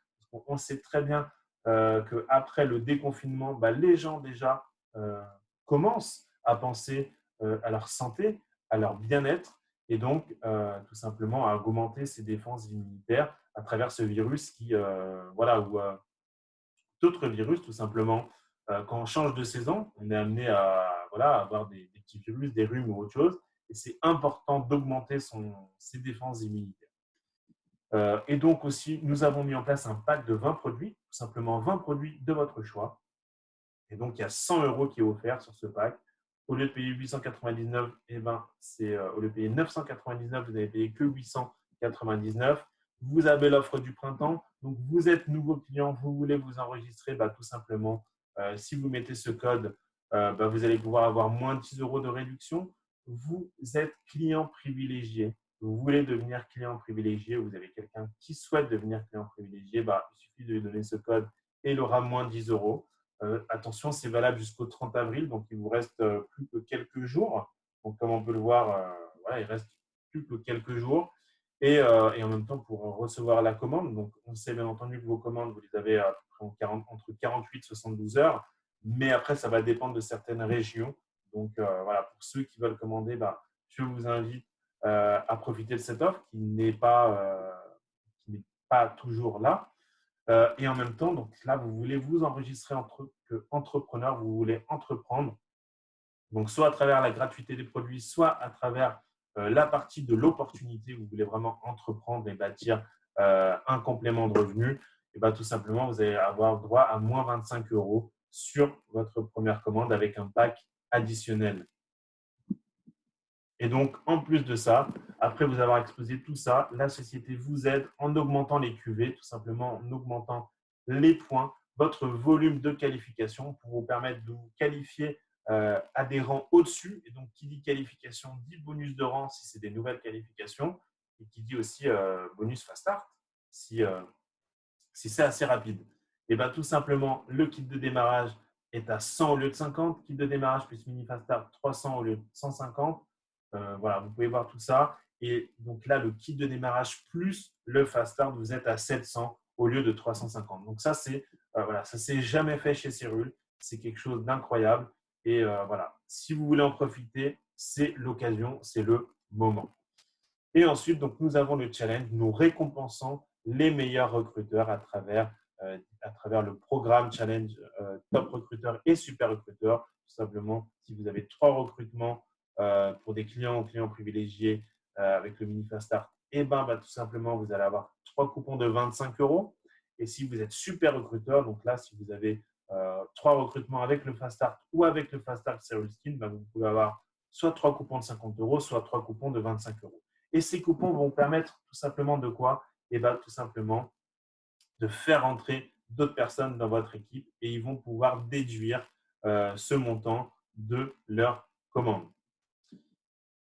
On sait très bien qu'après le déconfinement, les gens déjà commencent à penser à leur santé, à leur bien-être et donc tout simplement à augmenter ses défenses immunitaires à travers ce virus qui, ou d'autres virus, tout simplement. Quand on change de saison, on est amené à avoir des petits virus, des rhumes ou autre chose. Et c'est important d'augmenter ses défenses immunitaires. Et donc aussi, nous avons mis en place un pack de 20 produits, tout simplement 20 produits de votre choix. Et donc, il y a 100 € qui est offert sur ce pack. Au lieu de payer 899, au lieu de payer 999, vous n'avez payé que 899. Vous avez l'offre du printemps. Donc, vous êtes nouveau client, vous voulez vous enregistrer, tout simplement, si vous mettez ce code, vous allez pouvoir avoir moins de 10 € de réduction. Vous êtes client privilégié. Vous voulez devenir client privilégié, vous avez quelqu'un qui souhaite devenir client privilégié, il suffit de lui donner ce code et il aura moins de 10 €. Attention, c'est valable jusqu'au 30 avril, donc il vous reste plus que quelques jours. Donc, comme on peut le voir, il reste plus que quelques jours. Et en même temps, pour recevoir la commande, donc on sait bien entendu que vos commandes, vous les avez entre 48 et 72 heures, mais après, ça va dépendre de certaines régions. Donc, pour ceux qui veulent commander, je vous invite à profiter de cette offre qui n'est pas toujours là. Et en même temps, donc là, vous voulez vous enregistrer en tant qu'entrepreneur, vous voulez entreprendre. Donc, soit à travers la gratuité des produits, soit à travers la partie de l'opportunité, vous voulez vraiment entreprendre et bâtir un complément de revenu. Et tout simplement, vous allez avoir droit à moins 25 € sur votre première commande avec un pack additionnel. Et donc, en plus de ça, après vous avoir exposé tout ça, la société vous aide en augmentant les QV, tout simplement en augmentant les points, votre volume de qualification pour vous permettre de vous qualifier à des rangs au-dessus. Et donc, qui dit qualification dit bonus de rang si c'est des nouvelles qualifications et qui dit aussi bonus fast start si c'est assez rapide. Et tout simplement, le kit de démarrage est à 100 au lieu de 50, kit de démarrage plus mini fast start 300 au lieu de 150. Vous pouvez voir tout ça. Et donc là, le kit de démarrage plus le fast start, vous êtes à 700 au lieu de 350. Donc ça, ça s'est jamais fait chez Cyril. C'est quelque chose d'incroyable. Et si vous voulez en profiter, c'est l'occasion, c'est le moment. Et ensuite, donc, nous avons le challenge, nous récompensons les meilleurs recruteurs à travers le programme challenge top recruteur et super recruteur. Tout simplement, si vous avez 3 recrutements pour des clients ou clients privilégiés avec le mini fast start, tout simplement, vous allez avoir 3 coupons de 25 €. Et si vous êtes super recruteur, donc là, si vous avez 3 recrutements avec le fast start ou avec le fast start Serial Skin, vous pouvez avoir soit 3 coupons de 50 €, soit 3 coupons de 25 €. Et ces coupons vont permettre tout simplement de quoi? Tout simplement de faire entrer d'autres personnes dans votre équipe et ils vont pouvoir déduire ce montant de leur commande.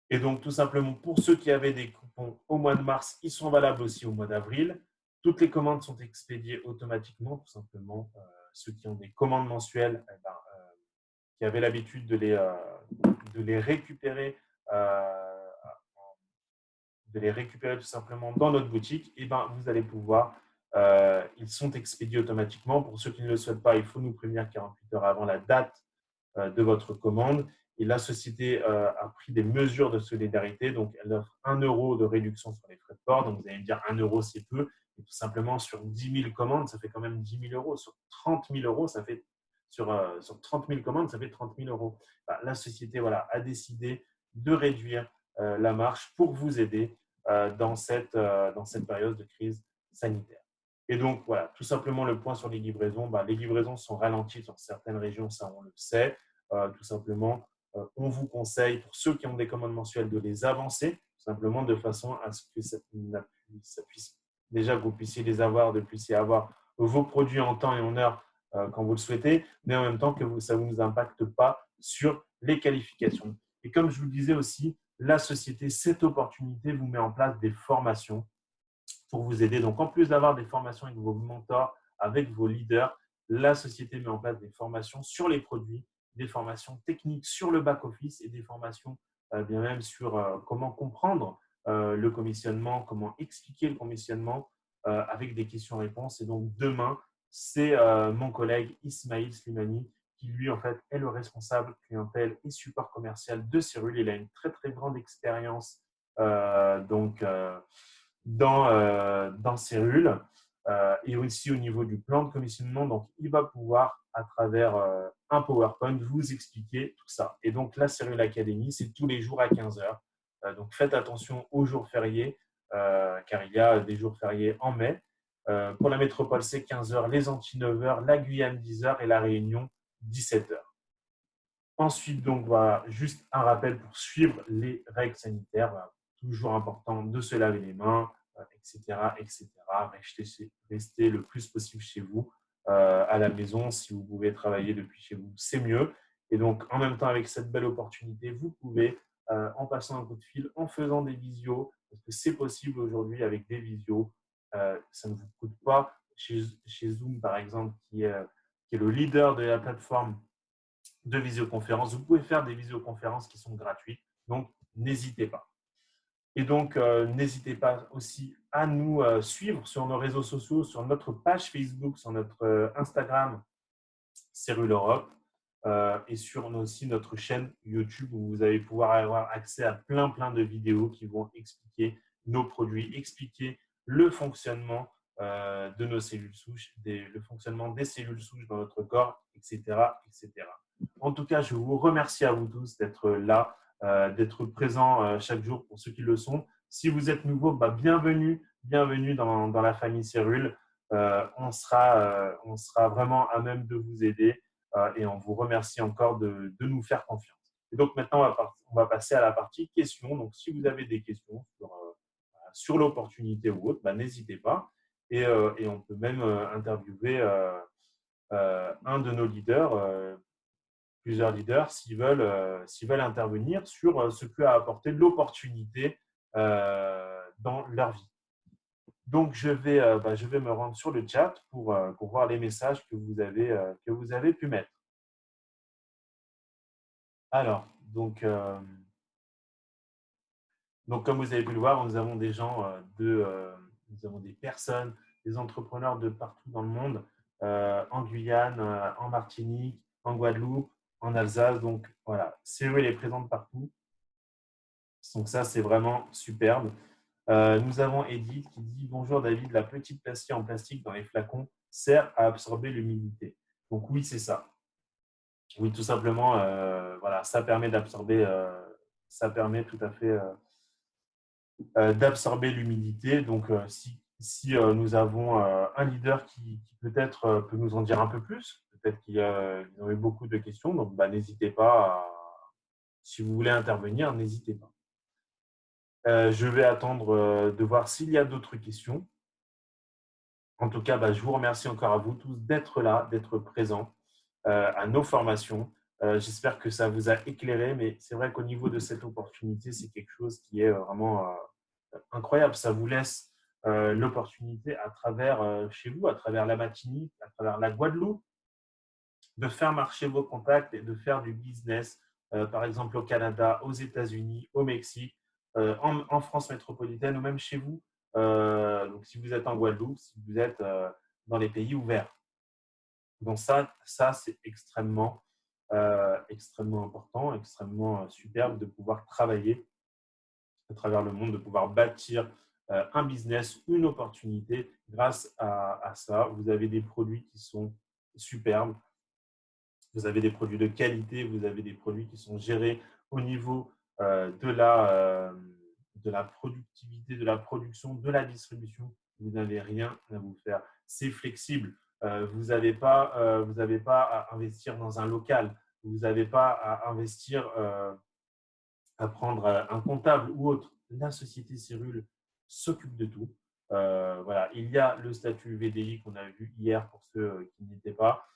Et donc, tout simplement, pour ceux qui avaient des coupons au mois de mars, ils sont valables aussi au mois d'avril. Toutes les commandes sont expédiées automatiquement, tout simplement. Ceux qui ont des commandes mensuelles, qui avaient l'habitude de les récupérer tout simplement dans notre boutique, et vous allez pouvoir, ils sont expédiés automatiquement. Pour ceux qui ne le souhaitent pas, il faut nous prévenir 48 heures avant la date de votre commande. Et la société a pris des mesures de solidarité, donc elle offre 1 € de réduction sur les frais de port. Donc vous allez me dire 1 € c'est peu, mais tout simplement sur 10 000 commandes, ça fait quand même 10 000 €. Sur 30 000 €, ça fait sur 30 000 commandes, ça fait 30 000 €. La société a décidé de réduire la marge pour vous aider dans cette période de crise sanitaire. Et donc, tout simplement le point sur les livraisons. Les livraisons sont ralenties sur certaines régions, ça on le sait. tout simplement, on vous conseille, pour ceux qui ont des commandes mensuelles, de les avancer, tout simplement de façon à ce que ça puisse déjà que vous puissiez les avoir, de puissiez avoir vos produits en temps et en heure quand vous le souhaitez, mais en même temps que ça ne vous impacte pas sur les qualifications. Et comme je vous le disais aussi, la société, cette opportunité vous met en place des formations pour vous aider. Donc, en plus d'avoir des formations avec vos mentors, avec vos leaders, la société met en place des formations sur les produits, des formations techniques sur le back-office et des formations bien même sur comment comprendre le commissionnement, comment expliquer le commissionnement avec des questions-réponses. Et donc, demain, c'est mon collègue Ismail Slimani qui, lui, en fait, est le responsable clientèle et support commercial de Cyril. Il a une très, très grande expérience dans Cyril et aussi au niveau du plan de commissionnement. Donc, il va pouvoir, à travers un PowerPoint, vous expliquer tout ça. Et donc, la Cyril Academy, c'est tous les jours à 15 heures. Donc, faites attention aux jours fériés, car il y a des jours fériés en mai. Pour la métropole, c'est 15 heures, les Antilles 9 heures, la Guyane 10 heures et la Réunion 17 heures. Ensuite, donc, voilà, juste un rappel pour suivre les règles sanitaires. Voilà, toujours important de se laver les mains, etc., etc. Restez le plus possible chez vous, à la maison. Si vous pouvez travailler depuis chez vous, c'est mieux. Et donc, en même temps, avec cette belle opportunité, vous pouvez, en passant un coup de fil, en faisant des visios, parce que c'est possible aujourd'hui avec des visios, ça ne vous coûte pas. Chez Zoom, par exemple, qui est le leader de la plateforme de visioconférence. Vous pouvez faire des visioconférences qui sont gratuites, donc n'hésitez pas. Et donc, n'hésitez pas aussi à nous suivre sur nos réseaux sociaux, sur notre page Facebook, sur notre Instagram, Cyril Europe, et sur aussi notre chaîne YouTube où vous allez pouvoir avoir accès à plein de vidéos qui vont expliquer nos produits, expliquer le fonctionnement de nos cellules souches, le fonctionnement des cellules souches dans notre corps, etc., etc. En tout cas, je vous remercie à vous tous d'être là, d'être présents chaque jour pour ceux qui le sont. Si vous êtes nouveau, bienvenue dans la famille Cyril. On sera vraiment à même de vous aider et on vous remercie encore de nous faire confiance. Et donc maintenant, on va passer à la partie questions. Donc, si vous avez des questions sur l'opportunité ou autre, n'hésitez pas. Et on peut même interviewer un de nos leaders, plusieurs leaders, s'ils veulent intervenir sur ce que a apporté l'opportunité dans leur vie. Donc, je vais me rendre sur le chat pour voir les messages que vous avez pu mettre. Alors, donc comme vous avez pu le voir, nous avons des gens nous avons des personnes, des entrepreneurs de partout dans le monde, en Guyane, en Martinique, en Guadeloupe, en Alsace. Donc, voilà, Cyril est présente partout. Donc, ça, c'est vraiment superbe. Nous avons Edith qui dit « Bonjour David, la petite pastille en plastique dans les flacons sert à absorber l'humidité. » Donc, oui, c'est ça. Oui, tout simplement, voilà, ça permet d'absorber, ça permet tout à fait d'absorber l'humidité. Donc, si nous avons un leader qui peut-être peut nous en dire un peu plus, peut-être qu'il y aurait beaucoup de questions, donc n'hésitez pas, si vous voulez intervenir, n'hésitez pas. Je vais attendre de voir s'il y a d'autres questions. En tout cas, je vous remercie encore à vous tous d'être là, d'être présents à nos formations. J'espère que ça vous a éclairé, mais c'est vrai qu'au niveau de cette opportunité, c'est quelque chose qui est vraiment incroyable. Ça vous laisse l'opportunité à travers chez vous, à travers la Martinique, à travers la Guadeloupe, de faire marcher vos contacts et de faire du business, par exemple au Canada, aux États-Unis, au Mexique, en France métropolitaine ou même chez vous. Donc, si vous êtes en Guadeloupe, si vous êtes dans les pays ouverts. Donc, ça c'est extrêmement important, extrêmement superbe de pouvoir travailler à travers le monde, de pouvoir bâtir un business, une opportunité grâce à ça. Vous avez des produits qui sont superbes, vous avez des produits de qualité, vous avez des produits qui sont gérés au niveau de la productivité, de la production, de la distribution. Vous n'avez rien à vous faire. C'est flexible. Vous n'avez pas à investir dans un local. vous n'avez pas à investir, à prendre un comptable ou autre. La société Cyril s'occupe de tout. Voilà, il y a le statut VDI qu'on a vu hier pour ceux qui n'y étaient pas.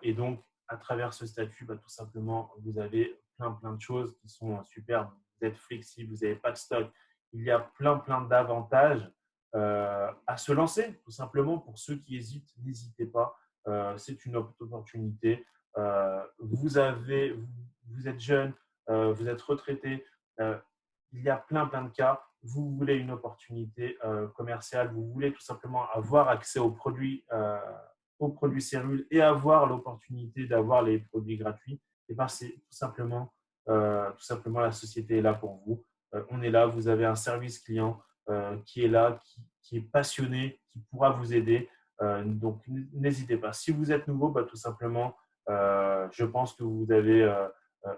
Et donc, à travers ce statut, tout simplement, vous avez plein de choses qui sont super. Vous êtes flexible, vous n'avez pas de stock. Il y a plein d'avantages à se lancer, tout simplement. Pour ceux qui hésitent, n'hésitez pas. C'est une opportunité. Vous êtes jeune, vous êtes retraité. Il y a plein de cas. Vous voulez une opportunité commerciale, vous voulez tout simplement avoir accès aux produits Cyril et avoir l'opportunité d'avoir les produits gratuits. Et ben, c'est tout simplement la société est là pour vous. On est là, vous avez un service client qui est là, qui est passionné, qui pourra vous aider. Donc, n'hésitez pas. Si vous êtes nouveau, tout simplement, je pense que vous avez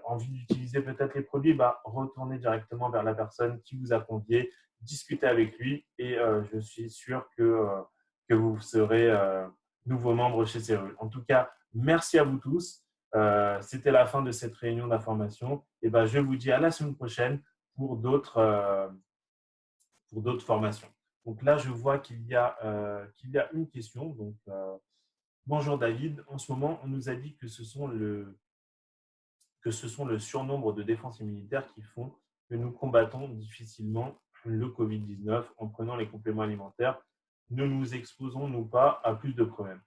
envie d'utiliser peut-être les produits, retournez directement vers la personne qui vous a convié, discutez avec lui et je suis sûr que vous serez nouveau membre chez Cyril. En tout cas, merci à vous tous. C'était la fin de cette réunion d'information. Et je vous dis à la semaine prochaine pour d'autres formations. Donc là, je vois qu'il y a une question. Donc, bonjour David. En ce moment, on nous a dit que ce sont le surnombre de défense immunitaire qui font que nous combattons difficilement le Covid-19 en prenant les compléments alimentaires. Ne nous exposons-nous pas à plus de problèmes?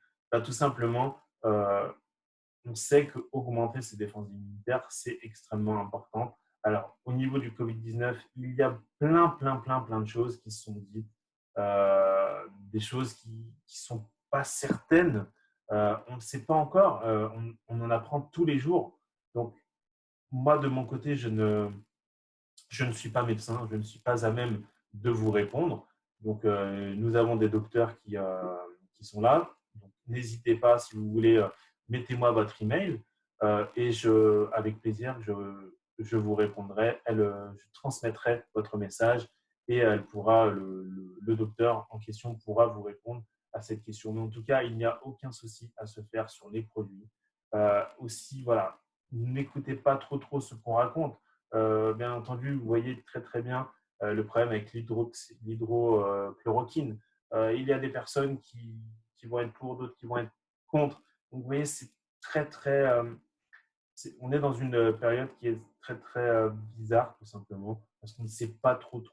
Tout simplement, on sait qu'augmenter ses défenses immunitaires, c'est extrêmement important. Alors, au niveau du Covid-19, il y a plein de choses qui se sont dites, des choses qui ne sont pas certaines. On ne sait pas encore, on en apprend tous les jours. Donc, moi, de mon côté, je ne suis pas médecin, je ne suis pas à même de vous répondre. Donc, nous avons des docteurs qui sont là. N'hésitez pas, si vous voulez, mettez-moi votre email et avec plaisir, je vous répondrai. Je transmettrai votre message et le docteur en question pourra vous répondre à cette question. Mais en tout cas, il n'y a aucun souci à se faire sur les produits. Aussi, voilà, n'écoutez pas trop ce qu'on raconte. Bien entendu, vous voyez très bien le problème avec l'hydrochloroquine. Il y a des personnes qui vont être pour, d'autres qui vont être contre. Donc, vous voyez, c'est on est dans une période qui est très bizarre, tout simplement, parce qu'on ne sait pas trop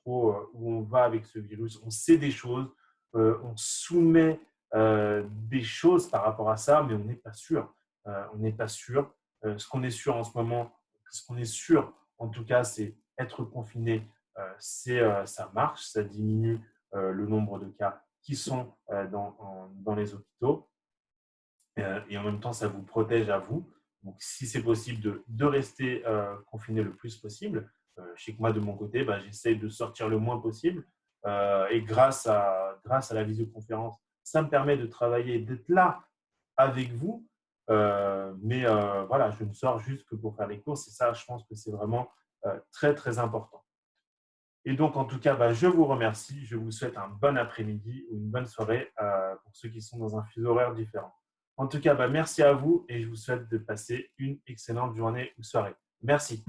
où on va avec ce virus. On sait des choses, on soumet des choses par rapport à ça, mais on n'est pas sûr. On n'est pas sûr. Ce qu'on est sûr en ce moment, ce qu'on est sûr, en tout cas, c'est être confiné. Ça marche, ça diminue le nombre de cas qui sont dans les hôpitaux. Et en même temps, ça vous protège à vous. Donc, si c'est possible de rester confiné le plus possible, je sais que moi, de mon côté, j'essaie de sortir le moins possible. Et grâce à la visioconférence, ça me permet de travailler, d'être là avec vous. Mais voilà, je ne sors juste que pour faire les courses. Et ça, je pense que c'est vraiment très important. Et donc, en tout cas, je vous remercie. Je vous souhaite un bon après-midi ou une bonne soirée pour ceux qui sont dans un fuseau horaire différent. En tout cas, merci à vous et je vous souhaite de passer une excellente journée ou soirée. Merci.